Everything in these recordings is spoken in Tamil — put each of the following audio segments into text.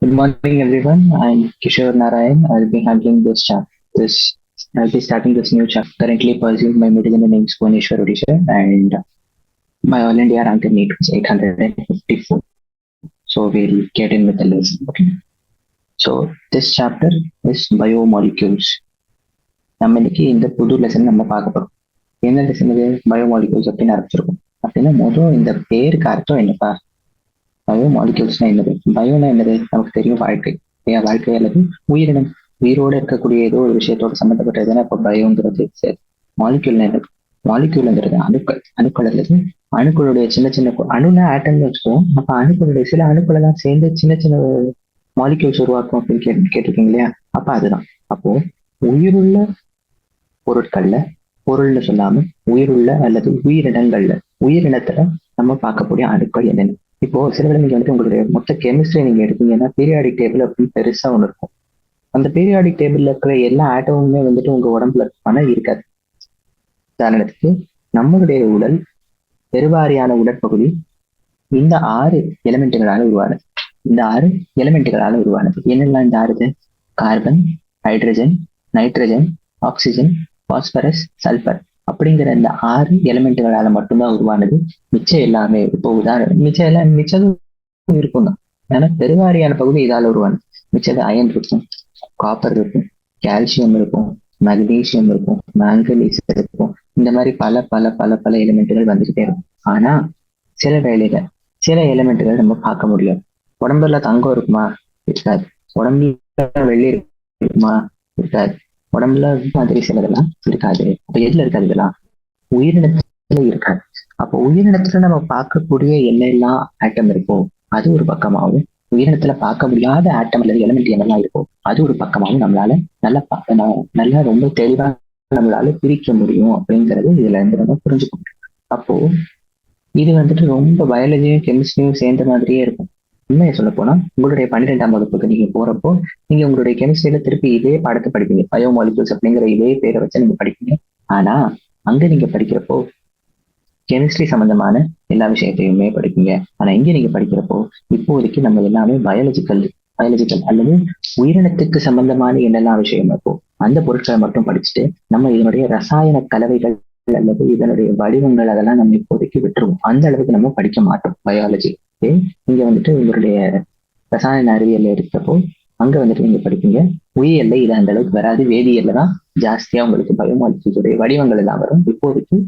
Good morning, everyone. I'm Kishore Narayan. I'll be handling this chapter. This I'll be starting this new chapter. Currently pursuing my medical in Bhubaneswar, Odisha, and my all India rank in NEET was 854. So we'll get in with the lesson. Okay. So this chapter is biomolecules. நம்ம இன்னைக்கு இந்த புது லெசன் நம்ம பார்க்க போறோம். என்ன லெசன் இது? பயோமாலிகூல்ஸ் அப்படின்னு ஆரம்பிச்சிருக்கோம். அப்படின்னா முதல் இந்த பேருக்கு அர்த்தம் என்னப்பா? பயோ மாலிகூல்ஸ்னா என்னது? பயோனா என்னது? நமக்கு தெரியும், வாழ்க்கை. வாழ்க்கை அல்லது உயிரினம், உயிரோடு இருக்கக்கூடிய ஏதோ ஒரு விஷயத்தோட சம்மந்தப்பட்டதுன்னா இப்போ பயோங்கிறது சரி. மாலிக்யூல் என்னது? மாலிக்யூல்ங்கிறது அணுக்கள். அணுக்கள் அல்லது அணுக்களுடைய சின்ன சின்ன அணுனா ஆட்டம்னு வச்சுக்கோம். அப்ப அணுக்களுடைய சில அணுக்கள் எல்லாம் சேர்ந்து சின்ன சின்ன மாலிக்யூல்ஸ் உருவாக்கும் அப்படின்னு கேட்டிருக்கீங்க இல்லையா? அப்ப அதுதான். அப்போ உயிருள்ள பொருட்கள்ல, பொருள்னு சொல்லாம உயிருள்ள அல்லது உயிரினங்கள்ல, உயிரினத்துல நம்ம பார்க்கக்கூடிய அணுக்கள் என்னென்ன? இப்போ சில விட நீங்க வந்துட்டு உங்களுடைய மொத்த கெமிஸ்ட்ரி நீங்க எடுத்தீங்கன்னா பீரியாடிக் டேபிள் அப்படின்னு பெருசா ஒண்ணு இருக்கும். அந்த பீரியாடிக் டேபிள்ல இருக்கிற எல்லா ஆட்டமுமே வந்துட்டு உங்க உடம்புல பணம் இருக்காது. உதாரணத்துக்கு நம்மளுடைய உடல் பெருவாரியான உடற்பகுதி இந்த 6 எலிமெண்ட்டுகளால உருவானது. இந்த 6 எலிமெண்ட்டுகளால உருவானது. என்னெல்லாம் இந்த 6? Carbon, hydrogen, nitrogen, oxygen, phosphorus, sulphur அப்படிங்கிற இந்த 6 எலிமெண்ட்டுகளால மட்டும்தான் உருவானது. மிச்சம் எல்லாமே இப்போ உதாரணம் மிச்சம் இருக்கும் தான். ஏன்னா பெருவாரியான பகுதி இதால உருவானது. மிச்சது அயன் இருக்கும், காப்பர் இருக்கும், கால்சியம் இருக்கும், மக்னீசியம் இருக்கும், மேங்கனீஸ் இருக்கும். இந்த மாதிரி பல பல பல பல எலிமெண்ட்டுகள் வந்துகிட்டே இருக்கும். ஆனா சில வேளையில சில எலிமெண்ட்டுகள் நம்ம பார்க்க முடியும். உடம்புல தங்கம் இருக்குமா? இருக்காது. உடம்புல வெள்ளி இருக்குமா? இருக்காது. உடம்புல மாதிரி சிலதெல்லாம் இருக்காது. அப்ப எதுல இருக்காது? இதெல்லாம் உயிரினத்துல இருக்காது. அப்போ உயிரினத்துல நம்ம பார்க்கக்கூடிய என்னெல்லாம் ஆட்டம் இருக்கோ அது ஒரு பக்கமாகவும், உயிரினத்துல பார்க்க முடியாத ஆட்டம் அல்லது எலிமெண்ட் என்னெல்லாம் இருக்கோ அது ஒரு பக்கமாகவும் நம்மளால நல்லா ரொம்ப தெளிவா நம்மளால பிரிக்க முடியும் அப்படிங்கிறது இதுல இருந்து நம்ம புரிஞ்சுக்கணும். அப்போ இது வந்துட்டு ரொம்ப பயாலஜியும் கெமிஸ்ட்ரியும் சேர்ந்த மாதிரியே இருக்கும். உண்மையை சொல்ல போனா உங்களுடைய 12ஆம் வகுப்புக்கு நீங்க போறப்போ நீங்க உங்களுடைய கெமிஸ்ட்ரியில திருப்பி இதே பாடத்தை படிப்பீங்க. பயோமாலிகூல்ஸ் அப்படிங்கிற இதே பேரை வச்சு நீங்க படிப்பீங்க. ஆனா அங்க நீங்க படிக்கிறப்போ கெமிஸ்ட்ரி சம்பந்தமான எல்லா விஷயத்தையுமே படிப்பீங்க. ஆனா இங்க நீங்க படிக்கிறப்போ இப்போதைக்கு நம்ம எல்லாமே பயாலஜிக்கல் அல்லது உயிரினத்துக்கு சம்பந்தமான என்னெல்லாம் விஷயம் இருக்கோ அந்த பொருட்களை மட்டும் படிச்சுட்டு நம்ம இதனுடைய ரசாயன கலவைகள் அல்லது இதனுடைய வடிவங்கள் அதெல்லாம் நம்ம இப்போதைக்கு விட்டுருவோம். அந்த அளவுக்கு நம்ம படிக்க மாட்டோம் பயாலஜி. நீங்க வந்துட்டு உங்களுடைய ரசாயன அறிவியல் எடுத்தப்போ அங்க வந்துட்டு நீங்க படிப்பீங்க. உயிரியல்ல இது அந்த அளவுக்கு வராது. வேதியியல்ல தான் ஜாஸ்தியா உங்களுக்கு பயோமாலிகூல்ஸுடைய வடிவங்கள் எல்லாம் வரும். இப்போதைக்கு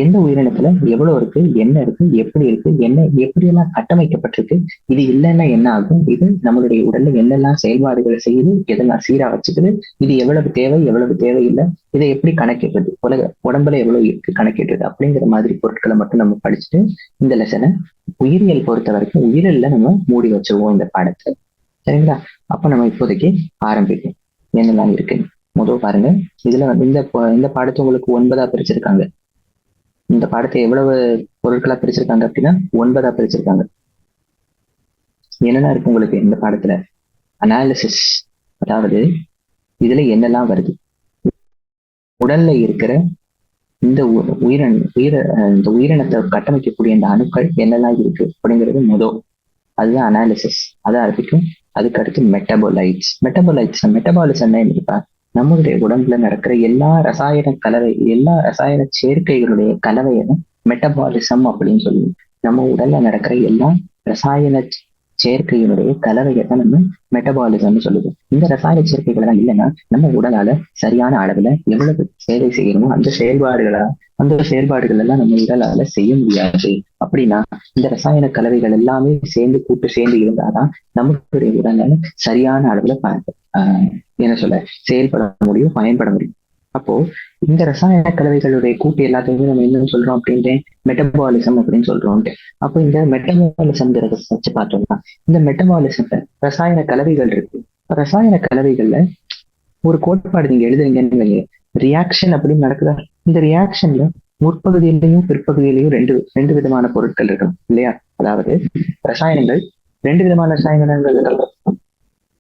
எந்த உயிரினத்துல எவ்வளவு இருக்கு, என்ன இருக்கு, எப்படி இருக்கு, என்ன எப்படியெல்லாம் கட்டமைக்கப்பட்டிருக்கு, இது இல்லைன்னா என்ன ஆகும், இது நம்மளுடைய உடல்ல என்னெல்லாம் செயல்பாடுகளை செய்யுது, எதெல்லாம் சீரா வச்சுக்குது, இது எவ்வளவு தேவை எவ்வளவு தேவையில்லை, இதை எப்படி கணக்கிடுறது, உடம்புல எவ்வளவு இருக்கு கணக்கிடுறது அப்படிங்கிற மாதிரி பொருட்களை மட்டும் நம்ம படிச்சுட்டு இந்த லெசனை உயிரியல் பொறுத்த வரைக்கும் உயிரியல்ல நம்ம மூடி வச்சிருவோம் இந்த பாடத்தை. சரிங்களா? அப்ப நம்ம இப்போதைக்கு ஆரம்பிக்கும் என்னெல்லாம் இருக்கு. முதல் பாருங்க, இதுல இந்த பாடத்தை உங்களுக்கு 9ஆ பிரிச்சிருக்காங்க. இந்த பாடத்தை எவ்வளவு பொருட்களா பிரிச்சிருக்காங்க அப்படின்னா 9ஆ பிரிச்சிருக்காங்க. என்னெல்லாம் இருக்கு உங்களுக்கு இந்த பாடத்துல? அனாலிசிஸ், அதாவது இதுல என்னெல்லாம் வருது, உடல்ல இருக்கிற இந்த இந்த உயிரினத்தை கட்டமைக்கக்கூடிய இந்த அணுக்கள் என்னெல்லாம் இருக்கு அப்படிங்கிறது அதுதான் அனாலிசிஸ். அதை ஆரம்பிக்கும். அதுக்கு அடுத்து மெட்டபாலைட்ஸ். மெட்டபாலிசம் என்னப்பா? நம்மளுடைய உடம்புல நடக்கிற எல்லா ரசாயன சேர்க்கைகளுடைய கலவையும் மெட்டபாலிசம் அப்படின்னு சொல்லுவோம். நம்ம உடல்ல நடக்கிற எல்லா ரசாயன சேர்க்கையினுடைய கலவையை தான் நம்ம மெட்டபாலிசம்னு சொல்லுவோம். இந்த ரசாயன சேர்க்கைகள் எல்லாம் இல்லைன்னா நம்ம உடலால சரியான அளவுல எவ்வளவு சேவை செய்யணுமோ அந்த செயல்பாடுகள் எல்லாம் நம்ம உடலால செய்ய முடியாது. அப்படின்னா இந்த ரசாயன கலவைகள் எல்லாமே சேர்ந்து இருந்தாதான் நம்மளுடைய உடலால சரியான அளவுல செயல்பட முடியும், பயன்பட முடியும். அப்போ இந்த ரசாயன கலவைகளுடைய கூட்டு எல்லாத்தையுமே நம்ம என்னன்னு சொல்றோம் அப்படின்ட்டு மெட்டபாலிசம் அப்படின்னு சொல்றோம். அப்போ இந்த மெட்டபாலிசம்ங்கிறத வச்சு பார்த்தோம்னா இந்த மெட்டபாலிசம்ல ரசாயன கலவைகள் இருக்கு. ரசாயன கலவைகள்ல ஒரு கோட்பாடு நீங்க எழுதுறீங்கன்னு ரியாக்ஷன் அப்படின்னு நடக்குதா? இந்த ரியாக்ஷன்ல முற்பகுதியிலையும் பிற்பகுதியிலையும் ரெண்டு விதமான பொருட்கள் இருக்கும் இல்லையா? அதாவது ரசாயனங்கள் 2 விதமான ரசாயனங்கள்.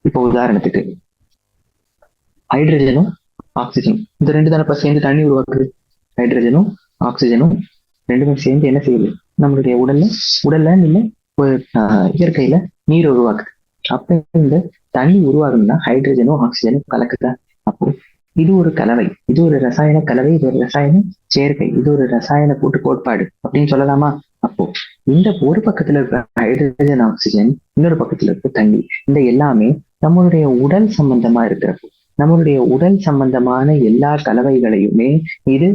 இப்போ உதாரணத்துக்கு ஹைட்ரஜனும் ஆக்சிஜனும் இந்த 2 தானே சேர்ந்து தண்ணி உருவாக்குது. ஹைட்ரஜனும் ஆக்சிஜனும் 2மே சேர்ந்து என்ன செய்யுது? நம்மளுடைய உடல்ல இல்ல இயற்கையில நீர் உருவாக்குது. அப்ப இந்த தண்ணி உருவாகணும்னா ஹைட்ரஜனும் ஆக்சிஜனும் கலக்குதா? அப்போ இது ஒரு கலவை, இது ஒரு ரசாயன கலவை, இது ஒரு ரசாயன சேர்க்கை, இது ஒரு ரசாயன கூட்டு கோட்பாடு அப்படின்னு சொல்லலாமா? அப்போ இந்த ஒரு பக்கத்துல இருக்க ஹைட்ரஜன் ஆக்சிஜன், இன்னொரு பக்கத்துல இருக்க தண்ணி, இந்த எல்லாமே நம்மளுடைய உடல் சம்பந்தமா இருக்கிறப்போ, நம்மளுடைய உடல் சம்பந்தமான எல்லா கலவைகளையுமே இது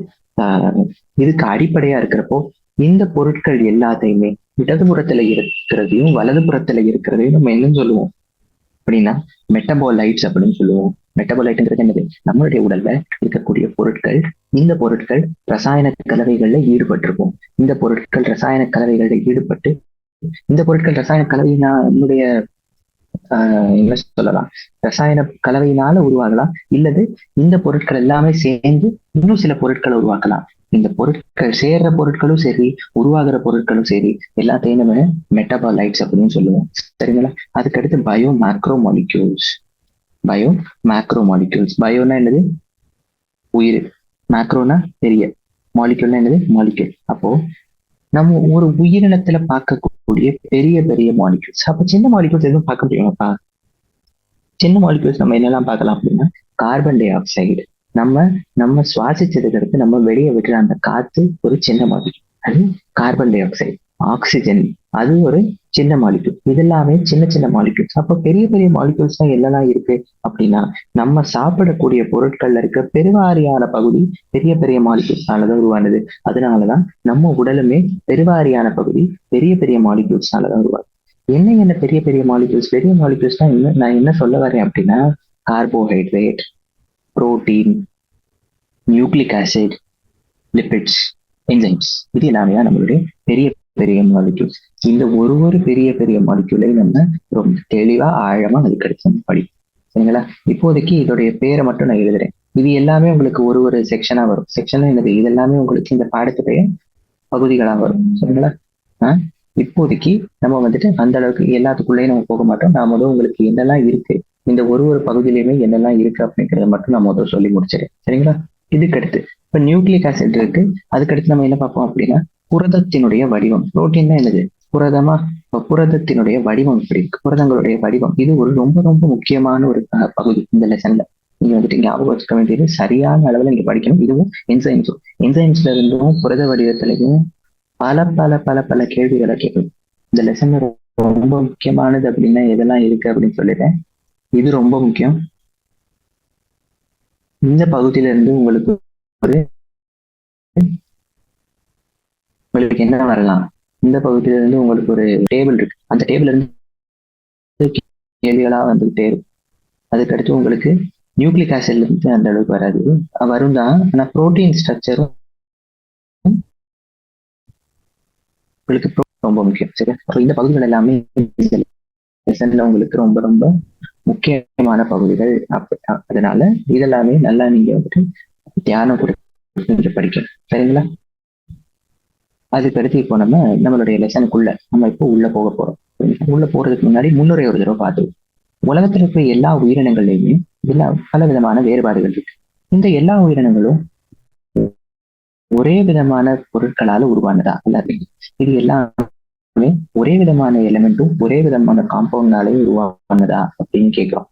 இதுக்கு அடிப்படையா இருக்கிறப்போ, இந்த பொருட்கள் எல்லாத்தையுமே இடதுபுறத்துல இருக்கிறதையும் வலதுபுறத்துல இருக்கிறதையும் நம்ம என்ன சொல்லுவோம் அப்படின்னா மெட்டபாலைட்ஸ் அப்படின்னு சொல்லுவோம். மெட்டபாலைட்ங்கிறது என்னது? நம்மளுடைய உடல்ல இருக்கக்கூடிய பொருட்கள். இந்த பொருட்கள் ரசாயன கலவைகள்ல ஈடுபட்டிருக்கும். இந்த பொருட்கள் ரசாயன கலவைகள்ல ஈடுபட்டு இந்த பொருட்கள் ரசாயன கலவையினுடைய என்ன சொல்லலாம், ரசாயன கலவையினால உருவாகலாம், இல்லது இந்த பொருட்கள் எல்லாமே சேர்ந்து இன்னும் சில பொருட்களை உருவாக்கலாம். இந்த பொருட்கள் சேர்ற பொருட்களும் சரி, உருவாகிற பொருட்களும் சரி, எல்லாத்தையும் நம்ம மெட்டபாலைட்ஸ் அப்படின்னு சொல்லுவோம். சரிங்களா? அதுக்கடுத்து bio macro molecules. Bio macro molecules. பயோனா என்னது? உயிர். மேக்ரோனா பெரிய. மாலிக்யூல்னா என்னது? மாலிக்யூல். அப்போ நம்ம ஒரு உயிரினத்துல பார்க்கக்கூடிய பெரிய பெரிய மாலிக்யூல்ஸ். அப்ப சின்ன மாலிக்யூல்ஸ் எதுவும் பார்க்க முடியுமாப்பா? சின்ன மாலிக்யூல்ஸ் நம்ம என்னெல்லாம் பார்க்கலாம் அப்படின்னா, கார்பன் டை ஆக்சைடு. நம்ம நம்ம சுவாசிச்சதுக்கு அடுத்து நம்ம வெளியே விடுற அந்த காத்து ஒரு சின்ன மாலிக்யூல், அது கார்பன் டை ஆக்சைடு. ஆக்சிஜன், அது ஒரு சின்ன மாலிக்யூல். இதெல்லாமே சின்ன சின்ன மாலிக்யூல்ஸ். அப்ப பெரிய பெரிய மாலிக்யூல்ஸ் தான் என்னெல்லாம் இருக்கு அப்படின்னா, நம்ம சாப்பிடக்கூடிய பொருட்கள்ல இருக்க பெருவாரியான பகுதி பெரிய பெரிய மாலிக்யூல்ஸ்னாலதான் உருவானது. அதனாலதான் நம்ம உடலுமே பெருவாரியான பகுதி பெரிய பெரிய மாலிக்யூல்ஸ்னாலதான் உருவாகுது. என்ன பெரிய பெரிய மாலிக்யூல்ஸ்? பெரிய மாலிக்யூல்ஸ் தான் நான் என்ன சொல்ல வரேன் அப்படின்னா, carbohydrate, protein, nucleic acid, lipids, enzymes, இது எல்லாமே தான் நம்மளுடைய பெரிய பெரிய மாலிக்யூல்ஸ். இந்த ஒரு பெரிய பெரிய மாலிக்யூலை நம்ம ரொம்ப தெளிவா ஆழமா அதுக்கு அடுத்து நம்ம படிப்போம். சரிங்களா? இப்போதைக்கு இதோடைய பேரை மட்டும் நான் எழுதுறேன். இது எல்லாமே உங்களுக்கு ஒரு செக்ஷனா வரும். செக்ஷனா என்னது? இது எல்லாமே உங்களுக்கு இந்த பாடத்துடைய பகுதிகளா வரும். சரிங்களா? இப்போதைக்கு நம்ம வந்துட்டு அந்த அளவுக்கு எல்லாத்துக்குள்ளேயும் நம்ம போக மாட்டோம். நான் முதல் உங்களுக்கு என்னெல்லாம் இருக்கு, இந்த ஒரு பகுதியிலுமே என்னெல்லாம் இருக்கு அப்படிங்கிறத மட்டும் நான் முதல் சொல்லி முடிச்சிடறேன். சரிங்களா? இதுக்கடுத்து இப்ப நியூக்ளிக் ஆசிட் இருக்கு. அதுக்கடுத்து நம்ம என்ன பார்ப்போம் அப்படின்னா, புரதத்தினுடைய வடிவம். புரோட்டீன் தான் என்னது? புரதமா? புரதத்தினுடைய வடிவம் இப்படி இருக்கு. புரதங்களுடைய வடிவம் இது ஒரு ரொம்ப ரொம்ப முக்கியமான ஒரு பகுதி இந்த லெசன்ல. நீங்க வந்துட்டு ஞாபகம் வச்சுக்க வேண்டியது, சரியான அளவுல நீங்க படிக்கணும். இதுவும் என்சைம்ஸும். என்சைம்ஸ்ல இருந்தும் புரத வடிவத்திலையும் பல பல பல பல கேள்விகளை கேட்கும். இந்த லெசன் ரொம்ப முக்கியமானது அப்படின்னா எதெல்லாம் இருக்கு அப்படின்னு சொல்லிட்டேன். இது ரொம்ப முக்கியம். இந்த பகுதியில இருந்து உங்களுக்கு என்ன வரலாம்? இந்த பகுதியில இருந்து உங்களுக்கு ஒரு டேபிள் இருக்கு. அந்த டேபிள் இருந்து கேள்விகளா வந்துகிட்டே இருக்கும். அதுக்கடுத்து உங்களுக்கு நியூக்ளிக் ஆசிட்ல இருந்து அந்த அளவுக்கு வராது, வரும் தான். ஆனா புரோட்டீன் ஸ்ட்ரக்சரும் உங்களுக்கு ரொம்ப முக்கியம். சரி, இந்த பகுதிகள் எல்லாமே உங்களுக்கு ரொம்ப ரொம்ப முக்கியமான பகுதிகள். அதனால இதெல்லாமே நல்லா நீங்க வந்துட்டு தியானம் கொடுத்து படிக்கணும். சரிங்களா? அதுக்கடுத்து இப்போ நம்மளுடைய லெசனுக்குள்ள நம்ம இப்போ உள்ள போக போறோம். உள்ள போறதுக்கு முன்னாடி முன்னுரை ஒரு தடவை பார்த்துருவோம். உலகத்தில் இருக்கிற எல்லா உயிரினங்கள்லையுமே பல விதமான வேறுபாடுகள் இருக்கு. இந்த எல்லா உயிரினங்களும் ஒரே விதமான பொருட்களால உருவானதா? இல்ல, இது எல்லாமே ஒரே விதமான எலிமெண்ட்டும் ஒரே விதமான காம்பவுண்ட்னாலே உருவானதா அப்படின்னு கேட்கிறோம்.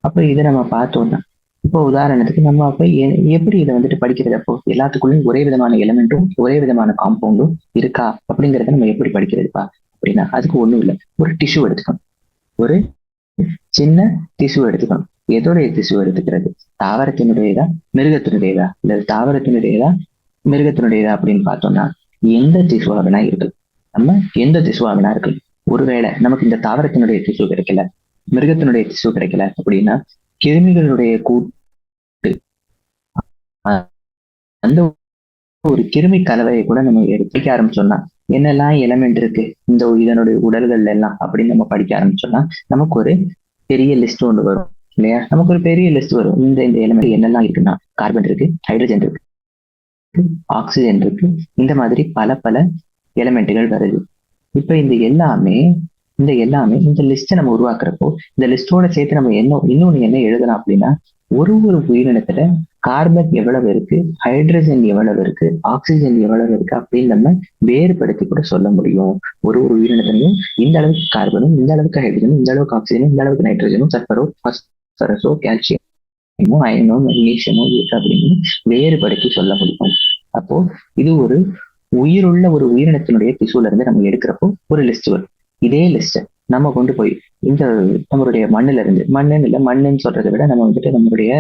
அப்ப இதை நம்ம பார்த்தோம்னா, இப்போ உதாரணத்துக்கு நம்ம அப்ப எப்படி இதை வந்துட்டு படிக்கிறது? அப்போ எல்லாத்துக்குள்ளயும் ஒரே விதமான எலிமெண்ட்டும் ஒரே விதமான காம்பவுண்டும் இருக்கா அப்படிங்கிறத நம்ம எப்படி படிக்கிறதுப்பா அப்படின்னா, அதுக்கு ஒண்ணும் இல்லை. ஒரு டிஷ்யூ எடுத்துக்கணும். ஒரு சின்ன திசு எடுத்துக்கணும். எதோடைய திசு எடுத்துக்கிறது? தாவரத்தினுடையதா மிருகத்தினுடையதா? இல்ல தாவரத்தினுடையதா மிருகத்தினுடையதா அப்படின்னு பார்த்தோம்னா, எந்த திசுவா வேணா இருக்கு. நம்ம எந்த திசுவா வேணா இருக்கு. ஒருவேளை நமக்கு இந்த தாவரத்தினுடைய திசு கிடைக்கல, மிருகத்தினுடைய திசு கிடைக்கல அப்படின்னா, கிருமிகளுடைய கூட்டு, அந்த ஒரு கிருமி கலவையை கூட நம்ம படிக்க ஆரம்பிச்சோம்னா, என்னெல்லாம் எலிமெண்ட் இருக்கு இந்த இதனுடைய உடல்கள் எல்லாம் அப்படின்னு நம்ம படிக்க ஆரம்பிச்சோம்னா, நமக்கு ஒரு பெரிய லிஸ்ட் ஒன்று வரும் இல்லையா? நமக்கு ஒரு பெரிய லிஸ்ட் வரும். இந்த எலிமெண்ட் என்னெல்லாம் இருக்குன்னா, கார்பன் இருக்கு, ஹைட்ரஜன் இருக்கு, ஆக்சிஜன் இருக்கு, இந்த மாதிரி பல பல எலிமெண்ட்டுகள் வருது. இப்ப இந்த எல்லாமே இந்த எல்லாமே இந்த லிஸ்ட்டை நம்ம உருவாக்குறப்போ இந்த லிஸ்டோட சேர்த்து நம்ம இன்னொன்னு என்ன எழுதலாம் அப்படின்னா, ஒரு உயிரினத்துல கார்பன் எவ்வளவு இருக்கு, ஹைட்ரஜன் எவ்வளவு இருக்கு, ஆக்சிஜன் எவ்வளவு இருக்கு அப்படின்னு நம்ம வேறுபடுத்தி கூட சொல்ல முடியும். ஒரு உயிரினத்திலையும் இந்த அளவுக்கு கார்பனும், இந்த அளவுக்கு ஹைட்ரஜனும், இந்த அளவுக்கு ஆக்சிஜனும், இந்த அளவுக்கு நைட்ரஜனும், சல்பரோ, பாஸ்பரஸோ, கால்சியமோ, அயனோ, மெக்னீசியமோ இருக்கு அப்படின்னு வேறுபடுத்தி சொல்ல முடியும். அப்போ இது ஒரு உயிருள்ள ஒரு உயிரினத்தினுடைய திசுல இருந்து நம்ம எடுக்கிறப்போ ஒரு லிஸ்ட் வரும். இதே லிஸ்ட் நம்ம கொண்டு போய் இந்த நம்மளுடைய மண்ணுன்னு இல்லை, மண்ணுன்னு சொல்றதை விட நம்ம வந்துட்டு நம்மளுடைய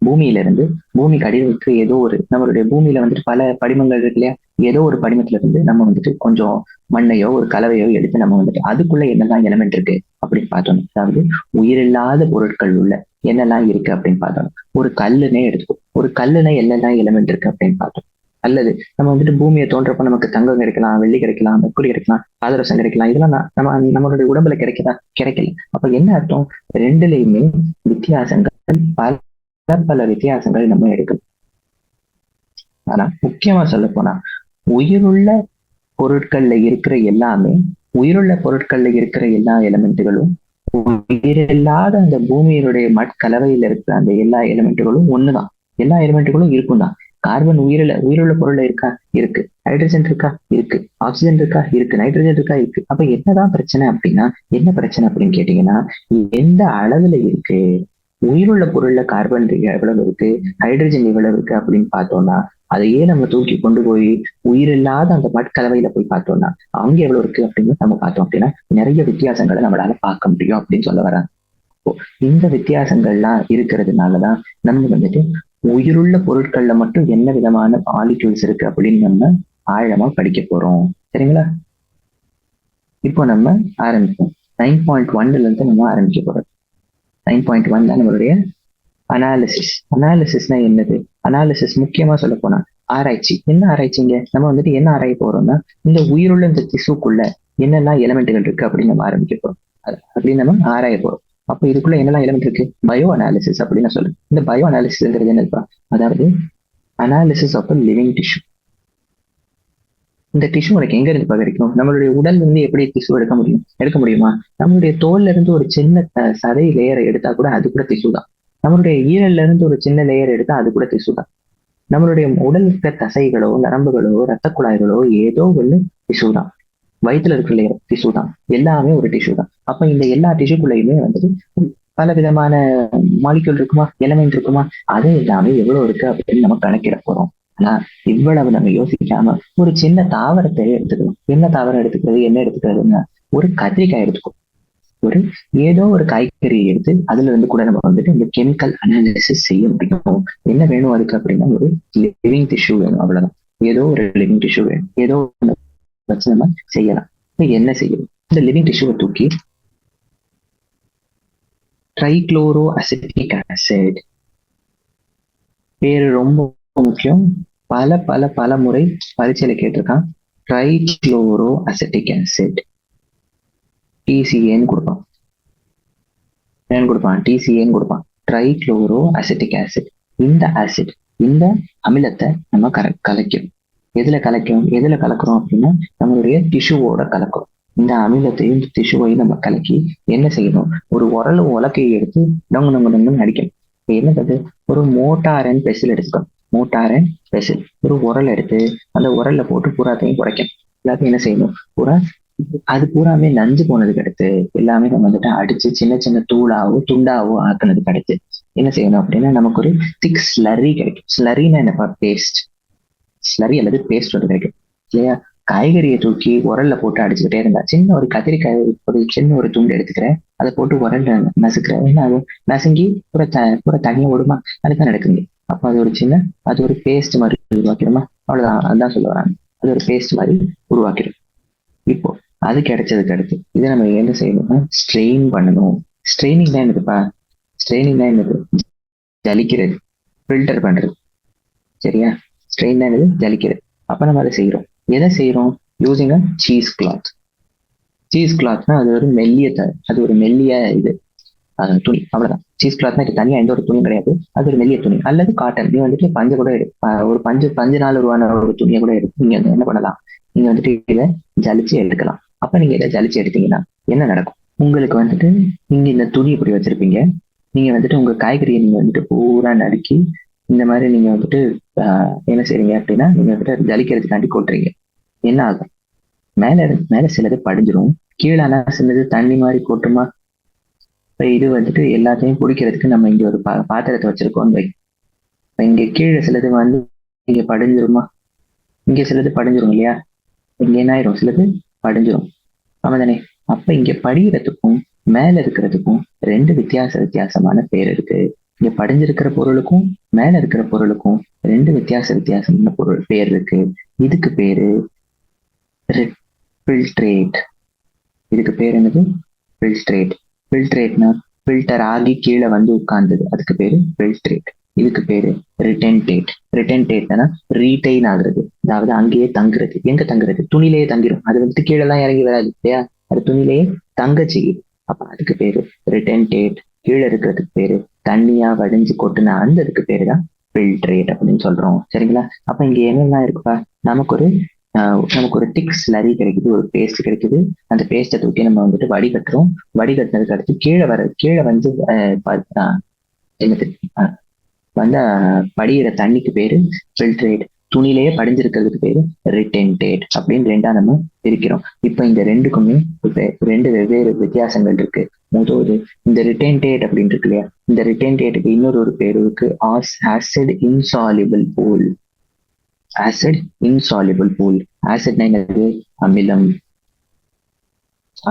பூமியில இருந்து பூமிக்கு அடியிலுக்கு ஏதோ ஒரு நம்மளுடைய பூமியில வந்துட்டு பல படிமங்கள் இருக்கு இல்லையா, ஏதோ ஒரு படிமத்துல இருந்து நம்ம வந்துட்டு கொஞ்சம் மண்ணையோ ஒரு கலவையோ எடுத்து நம்ம வந்துட்டு அதுக்குள்ள என்னெல்லாம் எலமெண்ட் இருக்கு அப்படின்னு பார்த்தோம். அதாவது உயிரில்லாத பொருட்கள் உள்ள என்னெல்லாம் இருக்கு அப்படின்னு பார்த்தோம். ஒரு கல்லுனே எடுத்துக்கோ, ஒரு கல்லுனா என்னெல்லாம் எலமெண்ட் இருக்கு அப்படின்னு பார்த்தோம். அல்லது நம்ம வந்துட்டு பூமியை தோன்றப்ப நமக்கு தங்கம் கிடைக்கலாம், வெள்ளி கிடைக்கலாம், மெக்குரி கிடைக்கலாம், பாதரசம் கிடைக்கலாம். இதெல்லாம் நம்மளுடைய உடம்புல கிடைக்கல. அப்ப என்ன அர்த்தம்? ரெண்டுலையுமே வித்தியாசங்கள், பல வித்தியாசங்கள் நம்ம எடுக்கணும். ஆனா முக்கியமா சொல்ல போனா உயிருள்ள பொருட்கள்ல இருக்கிற எல்லா எலிமெண்ட்டுகளும் உயிரில்லாத அந்த பூமியினுடைய கலவையில இருக்கிற அந்த எல்லா எலிமெண்ட்டுகளும் ஒண்ணுதான். எல்லா எலிமெண்ட்டுகளும் இருக்கும் தான். கார்பன் உயிருள்ள பொருள்ல இருக்கா? இருக்கு. ஹைட்ரஜன் இருக்கா? இருக்கு. ஆக்சிஜன் இருக்கா? இருக்கு. நைட்ரஜன் இருக்கா? இருக்கு. அப்ப என்னதான் பிரச்சனை அப்படின்னா, என்ன பிரச்சனை அப்படின்னு கேட்டீங்கன்னா, எந்த அளவுல இருக்கு, உயிருள்ள பொருள்ல கார்பன் எவ்வளவு இருக்கு, ஹைட்ரஜன் எவ்வளவு இருக்கு அப்படின்னு பார்த்தோம்னா, அதையே நம்ம தூக்கி கொண்டு போய் உயிரில்லாத அந்த மட்கலவையில போய் பார்த்தோம்னா அங்க எவ்வளவு இருக்கு அப்படின்னு நம்ம பார்த்தோம் அப்படின்னா நிறைய வித்தியாசங்களை நம்மளால பார்க்க முடியும் அப்படின்னு சொல்ல வராங்க. இந்த வித்தியாசங்கள்லாம் இருக்கிறதுனாலதான் நம்ம வந்துட்டு உயிருள்ள பொருட்கள்ல மட்டும் என்ன விதமான மாலிக்யூல்ஸ் இருக்கு அப்படின்னு நம்ம ஆழமா படிக்க போறோம். சரிங்களா? இப்போ நம்ம ஆரம்பிப்போம். 9.1 இருந்து நம்ம ஆரம்பிக்க போறோம். 9.1 தான் நம்மளுடைய அனாலிசிஸ்னா என்னது? அனாலிசிஸ் முக்கியமா சொல்ல போனா ஆராய்ச்சி. என்ன ஆராய்ச்சிங்க? நம்ம வந்துட்டு என்ன ஆராய போறோம்னா, இந்த உயிருள்ள இந்த திசுக்குள்ள என்னெல்லாம் எலிமெண்ட்டுகள் இருக்கு அப்படின்னு நம்ம ஆரம்பிக்க போறோம். அப்படின்னு நம்ம ஆராய போறோம். அப்ப இதுக்குள்ள என்னெல்லாம் எலிமெண்ட் இருக்கு? பயோ அனாலிசிஸ் அப்படின்னு சொல்லுங்க. இந்த பயோ அனாலிசிஸ்ங்கிறது என்ன? அதாவது அனாலிசிஸ் ஆஃப் லிவிங் டிஷ்யூ. இந்த டிஷ்யூ உனக்கு எங்க இருந்து கிடைக்கும்? நம்மளுடைய உடல் வந்து எப்படி டிஷ்யூ எடுக்க முடியுமா? நம்மளுடைய தோல்ல இருந்து ஒரு சின்ன சதை லேயரை எடுத்தா கூட அது கூட டிஷ்யூ தான். நம்மளுடைய ஈரல்ல இருந்து ஒரு சின்ன லேயர் எடுத்தா அது கூட டிஷ்யூ தான். நம்மளுடைய உடல் இருக்க தசைகளோ, நரம்புகளோ, ரத்த குழாய்களோ ஏதோ ஒண்ணு டிஷ்யூ தான். வயிற்றுல இருக்கிற லேயர் டிஷ்யூ தான். எல்லாமே ஒரு டிஷ்யூ தான். அப்ப இந்த எல்லா டிஷ்யூக்குள்ளயுமே வந்துட்டு பல விதமான மாலிக்யூல் இருக்குமா, எலமெண்ட் இருக்குமா, அது எல்லாமே எவ்வளவு இருக்கு அப்படின்னு நம்ம கணக்கிட போறோம். ஆனா இவ்வளவு நம்ம யோசிக்காம ஒரு சின்ன தாவரத்தை எடுத்துக்கணும். என்ன தாவரம் எடுத்துக்கிறது, என்ன எடுத்துக்கிறதுன்னா ஒரு கத்திரிக்காய் எடுத்துக்கும். ஏதோ ஒரு காய்கறியை எடுத்து அதுல இருந்து கூட நம்ம வந்துட்டு இந்த கெமிக்கல் அனாலிசிஸ் செய்ய முடியும். என்ன வேணும் அதுக்கு அப்படின்னா ஒரு லிவிங் டிஷ்யூ வேணும். அவ்வளவுதான். ஏதோ ஒரு லிவிங் டிஷ்யூ வேணும். ஏதோ வச்சு நம்ம செய்யலாம். என்ன செய்யணும்? இந்த லிவிங் டிஷ்யூவை தூக்கி ட்ரைக்ளோரோ அசிட்டிக் ஆசிட், பேரு ரொம்ப முக்கியம், பல பல பல முறை பரீட்சையில கேட்டிருக்கான். ட்ரைக்ளோரோ அசிட்டிக் ஆசிட் டிசிஏன்னு கொடுப்பான். டிசிஏன்னு கொடுப்பான். Trichloro acetic acid. இந்த அமிலத்தை நம்ம கலைக்கும். எதுல கலக்கிறோம் அப்படின்னா நம்மளுடைய டிஷ்யூவோட கலக்கிறோம். இந்த அமிலத்தையும் டிஷ்யூவையும் நம்ம கலக்கி என்ன செய்யணும்? ஒரு உலக்கையை எடுத்து டொங்கு அடிக்கணும். என்னது? ஒரு மோட்டார் அண்ட் பெசில் எடுத்துக்கணும். மோட்டார் அண்ட் பெசில் ஒரு உரல் எடுத்து அந்த உரல்ல போட்டு பூராத்தையும் குறைக்கணும். எல்லாத்தையும் என்ன செய்யணும்? அது பூராமே நஞ்சு போனதுக்கு அடுத்து எல்லாமே நம்ம வந்துட்டு அடிச்சு சின்ன சின்ன தூளாவோ துண்டாவோ ஆக்குனதுக்கு அடுத்து என்ன செய்யணும் அப்படின்னா நமக்கு ஒரு திக் ஸ்லரி கிடைக்கும். ஸ்லரின்னா என்னப்பா? பேஸ்ட். ஸ்லரி அல்லது பேஸ்ட் வந்து கிடைக்கும் இல்லையா? காய்கறியை தூக்கி உரல்ல போட்டு அடிச்சுக்கிட்டே இருந்தா சின்ன ஒரு கத்திரிக்காய் சின்ன ஒரு துண்டு எடுத்துக்கிறேன், அதை போட்டு உரல்ல நசுக்கிறேன். என்ன ஆகும்? நசுங்கி பூரா தனியா ஓடுமா? அதுதான் நடக்குது. அப்ப அது ஒரு பேஸ்ட் மாதிரி உருவாக்கிடுமா? அவ்வளவுதான். அதுதான் சொல்ல வராங்க. அது ஒரு பேஸ்ட் மாதிரி உருவாக்கிடும். இப்போ அது கிடைச்சதுக்கு அடுத்து இதை நம்ம என்ன செய்யணும்னா ஸ்ட்ரெயின் பண்ணணும். ஸ்ட்ரெயினிங் தான் என்னதுப்பா? ஜலிக்கிறது, ஃபில்டர் பண்றது. சரியா? ஸ்ட்ரெயின் தான் என்னது? ஜலிக்கிறது. அப்ப நம்ம அதை செய்யறோம். எதை செய்யறோம்? Using a cheese cloth. Cheese கிளாத்னா அது ஒரு மெல்லிய இது துணி. அவ்வளவுதான். சீஸ் கிளாத்னா இது தனியா எந்த ஒரு துணியும் கிடையாது. அது ஒரு மெல்லிய துணி அல்லது காட்டன். நீ வந்துட்டு பஞ்சு கூட ஒரு பஞ்சு நாள் உருவான ஒரு துணியை கூட எடுத்து நீங்க என்ன பண்ணலாம்? நீங்க வந்துட்டு இதை ஜலிச்சு எடுக்கலாம். அப்ப நீங்க இதை ஜலிச்சு எடுத்தீங்கன்னா என்ன நடக்கும்? உங்களுக்கு வந்துட்டு நீங்க இந்த துணி இப்படி வச்சிருப்பீங்க. நீங்க வந்துட்டு உங்க காய்கறியை நீங்க வந்துட்டு பூரா நறுக்கி இந்த மாதிரி நீங்க வந்துட்டு என்ன செய்றீங்க அப்படின்னா, நீங்க வந்துட்டு ஜலிக்கிறதுக்காண்டி கொட்டுறீங்க. என்ன ஆகும்? மேல சிலது படிஞ்சிரும். கீழானா சிலது தண்ணி மாதிரி கொட்டுமா? இப்ப இது வந்துட்டு எல்லாத்தையும் குடிக்கிறதுக்கு நம்ம இங்க ஒரு பாத்திரத்தை வச்சிருக்கோம்னு வை. இப்ப இங்க கீழே சிலது வந்து இங்க படிஞ்சிருமா? இங்க சிலது படிஞ்சிரும் இல்லையா? இங்க என்ன ஆயிரும்? சிலது படிஞ்சிரும். ஆமாதானே? அப்ப இங்க படிகிறதுக்கும் மேல இருக்கிறதுக்கும் ரெண்டு வித்தியாசமான பேர் இருக்கு. இங்க படிஞ்சிருக்கிற பொருளுக்கும் மேல இருக்கிற பொருளுக்கும் ரெண்டு வித்தியாசமான பேர் இருக்கு. இதுக்கு பேரு ஃபில்ட்ரேட். இதுக்கு பேர் என்னது? ஃபில்ட்ரேட். ஃபில்ட்ரேட்னா ஃபில்டர் ஆகி கீழே வந்து உட்கார்ந்தது, அதுக்கு பேரு ஃபில்ட்ரேட். இதுக்கு பேரு ரிட்டன்டேட். ரிட்டன்டேட்னா ரீடைன் ஆகுறது, அதாவது அங்கேயே தங்குறது. எங்க தங்குறது? துணிலேயே தங்கிடும். அது வந்துட்டு கீழே எல்லாம் இறங்கி வராது இல்லையா? அது துணிலேயே தங்க செய்யும். அப்ப அதுக்கு பேரு ரிட்டன்டேட். கீழே இருக்கிறதுக்கு பேரு தண்ணியா வடிஞ்சு கொட்டுனா அந்த இதுக்கு பேரு தான் ஃபில்ட்ரேட் அப்படின்னு சொல்றோம். சரிங்களா? அப்ப இங்க என்னெல்லாம் இருக்குப்பா? நமக்கு ஒரு திக் ஸ்லரி கிடைக்குது, ஒரு பேஸ்ட் கிடைக்குது. அந்த பேஸ்ட்டை தூக்கி நம்ம வந்துட்டு வடிகட்டுறோம். வடிகட்டினதுக்கு அடுத்து கீழே வந்து என்னது வந்து படிகிற தண்ணிக்கு பேரு ஃபில்ட்ரேட். துணிலேயே படிஞ்சிருக்கிறதுக்கு பேரு ரிட்டன்டேட் அப்படின்னு ரெண்டா நம்ம பிரிக்கிறோம். இப்ப இந்த ரெண்டுக்குமே ரெண்டு வெவ்வேறு வித்தியாசங்கள் இருக்கு. முதல்ல இந்த ரிட்டன்டேட் அப்படின்னு இருக்கு இல்லையா? இந்த ரிட்டன்டேட்டுக்கு இன்னொரு பேரு இருக்கு, acid insoluble pool. Acid insoluble pool. ஆசிட்னா என்னது? அமிலம்.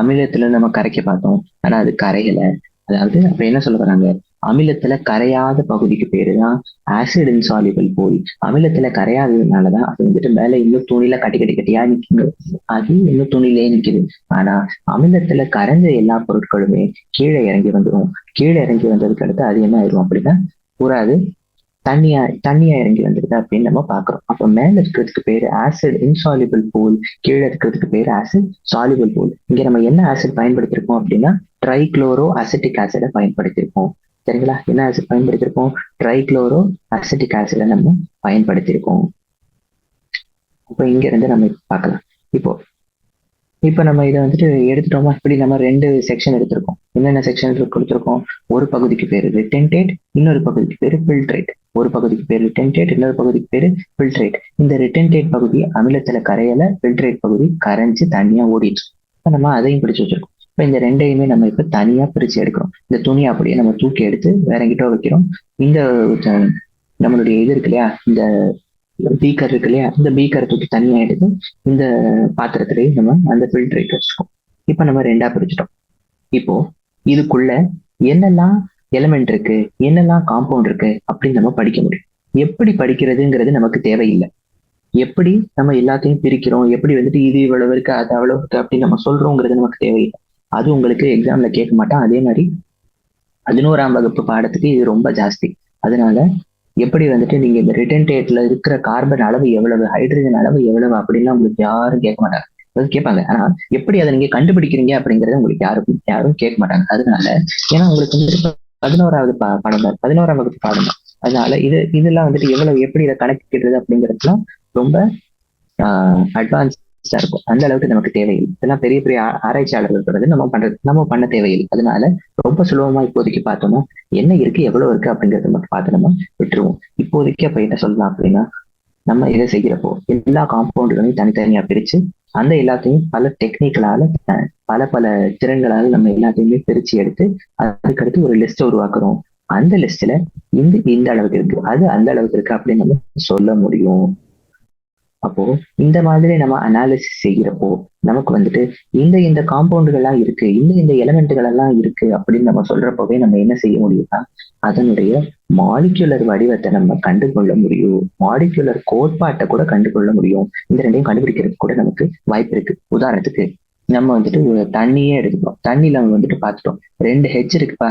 அமிலத்துல நம்ம கரைக்க பார்த்தோம், ஆனா அது கரையல. அதாவது அப்ப என்ன சொல்ல வராங்க? அமிலத்துல கரையாத பகுதிக்கு பேருதான் ஆசிட் இன்சாலிபிள் பூல். அமிலத்துல கரையாததுனாலதான் அது வந்துட்டு மேல இன்னும் துணியில கட்டி கட்டி கட்டியா நிக்குது, அது இன்னும் துணியிலே நிக்குது. ஆனா அமிலத்துல கரைஞ்ச எல்லா பொருட்களுமே கீழே இறங்கி வந்துடும். கீழே இறங்கி வந்ததுக்கு அடுத்து அது என்ன ஆயிரும் அப்படின்னா பூராது தண்ணியா இறங்கி வந்துருது அப்படின்னு நம்ம பாக்குறோம். அப்ப மேல இருக்கிறதுக்கு பேரு ஆசிட் இன்சாலிபிள் பூல், கீழே இருக்கிறதுக்கு பேரு ஆசிட் சாலிபிள் பூல். இங்க நம்ம என்ன ஆசிட் பயன்படுத்திருக்கோம் அப்படின்னா ட்ரைக்ளோரோ அசிட்டிக் ஆசிட பயன்படுத்தியிருக்கோம். சரிங்களா? என்ன ஆசிட் பயன்படுத்தியிருக்கோம்? ட்ரைக்ளோரோ அசிட்டிக் ஆசிட நம்ம பயன்படுத்தியிருக்கோம். அப்ப இங்க இருந்து நம்ம பார்க்கலாம். இப்போ நம்ம இதை வந்துட்டு எடுத்துட்டோமா? இப்படி நம்ம ரெண்டு செக்ஷன் எடுத்திருக்கோம். என்னென்ன செக்ஷன் கொடுத்துருக்கோம்? ஒரு பகுதிக்கு பேரு ரிட்டன்டேட், இன்னொரு பகுதிக்கு பேரு ஃபில்ட்ரேட். ஒரு பகுதிக்கு பேரு ரிட்டன்டேட், இன்னொரு பகுதிக்கு பேரு ஃபில்ட்ரேட். இந்த ரிட்டன்டேட் பகுதி அமிலத்துல கரையல, ஃபில்ட்ரேட் பகுதி கரைஞ்சு தனியா ஓடிட்டு. நம்ம அதையும் பிடிச்சு வச்சிருக்கோம். இப்ப இந்த ரெண்டையுமே நம்ம இப்ப தனியா பிரிச்சு எடுக்கிறோம். இந்த துணியை அப்படியே நம்ம தூக்கி எடுத்து வேற எங்கிட்ட வைக்கிறோம். இந்த நம்மளுடைய இது இருக்கு இல்லையா, இந்த பீக்கர் இருக்கு இல்லையா, இந்த பீக்கரை தூக்கி தனியா எடுத்து இந்த பாத்திரத்திலேயே நம்ம அந்த ஃபில்டரேட் வச்சுக்கோம். இப்ப நம்ம ரெண்டா பிரிச்சுட்டோம். இப்போ இதுக்குள்ள என்னெல்லாம் எலிமெண்ட் இருக்கு, என்னெல்லாம் காம்பவுண்ட் இருக்கு அப்படின்னு நம்ம படிக்க முடியும். எப்படி படிக்கிறதுங்கிறது நமக்கு தேவையில்லை. எப்படி நம்ம எல்லாத்தையும் பிரிக்கிறோம், எப்படி வந்துட்டு இது இவ்வளவு இருக்கு அது அவ்வளவு இருக்கு அப்படின்னு நம்ம சொல்றோங்கிறது நமக்கு தேவையில்லை. அது உங்களுக்கு எக்ஸாம்ல கேட்க மாட்டான். அதே மாதிரி 11ஆம் வகுப்பு பாடத்துக்கு இது ரொம்ப ஜாஸ்தி. அதனால எப்படி வந்துட்டு நீங்க இந்த ரிட்டன்டேட்ல இருக்கிற கார்பன் அளவு எவ்வளவு, ஹைட்ரஜன் அளவு எவ்வளவு அப்படின்லாம் உங்களுக்கு யாரும் கேட்க மாட்டாங்க. அது கேட்பாங்க, ஆனா எப்படி அதை நீங்க கண்டுபிடிக்கிறீங்க அப்படிங்கறத உங்களுக்கு யாரும் கேட்க மாட்டாங்க. அதனால ஏன்னா உங்களுக்கு வந்துட்டு 11ஆவது பாடம் தான், 11ஆம் வகுப்பு பாடம் தான். அதனால இதெல்லாம் வந்துட்டு எவ்வளவு எப்படி இதை கணக்கிடுறது அப்படிங்கிறதுலாம் ரொம்ப அட்வான்ஸ்டா இருக்கும். அந்த அளவுக்கு நமக்கு தேவையில்லை. இதெல்லாம் பெரிய பெரிய ஆராய்ச்சியாளர்கள் சொல்றது நம்ம பண்ண தேவையில்லை. அதனால ரொம்ப சுலபமா இப்போதைக்கு பார்த்தோம்னா என்ன இருக்கு எவ்வளவு இருக்கு அப்படிங்கறத மட்டும் பார்த்து நம்ம விட்டுருவோம். இப்போதைக்கு அப்ப என்ன சொல்லலாம் அப்படின்னா, நம்ம இதை செய்கிறப்போ எல்லா காம்பவுண்டுகளையும் தனித்தனியா பிரிச்சு அந்த எல்லாத்தையும் பல டெக்னிக்கலால பல திறன்களால நம்ம எல்லாத்தையுமே பிரிச்சு எடுத்து அதுக்கடுத்து ஒரு லிஸ்ட் உருவாக்குறோம். அந்த லிஸ்ட்ல இந்த அளவுக்கு இருக்கு, அது அந்த அளவுக்கு இருக்கு அப்படின்னு நம்ம சொல்ல முடியும். அப்போ இந்த மாதிரி நம்ம அனாலிசிஸ் செய்கிறப்போ நமக்கு வந்துட்டு இந்த காம்பவுண்டுகள்லாம் இருக்கு, இந்த எலிமெண்ட்டுகள் எல்லாம் இருக்கு அப்படின்னு நம்ம சொல்றப்பவே நம்ம என்ன செய்ய முடியும்னா அதனுடைய மாலிகுலர் வடிவத்தை நம்ம கண்டுகொள்ள முடியும். மாலிகுலர் கோட்பாட்டை கூட கண்டுகொள்ள முடியும். இந்த ரெண்டையும் கண்டுபிடிக்கிறதுக்கு கூட நமக்கு வாய்ப்பு இருக்கு. உதாரணத்துக்கு நம்ம வந்துட்டு தண்ணியே எடுத்துக்கிறோம். தண்ணியில வந்துட்டு பார்த்துட்டோம், 2 ஹெச் இருக்குப்பா,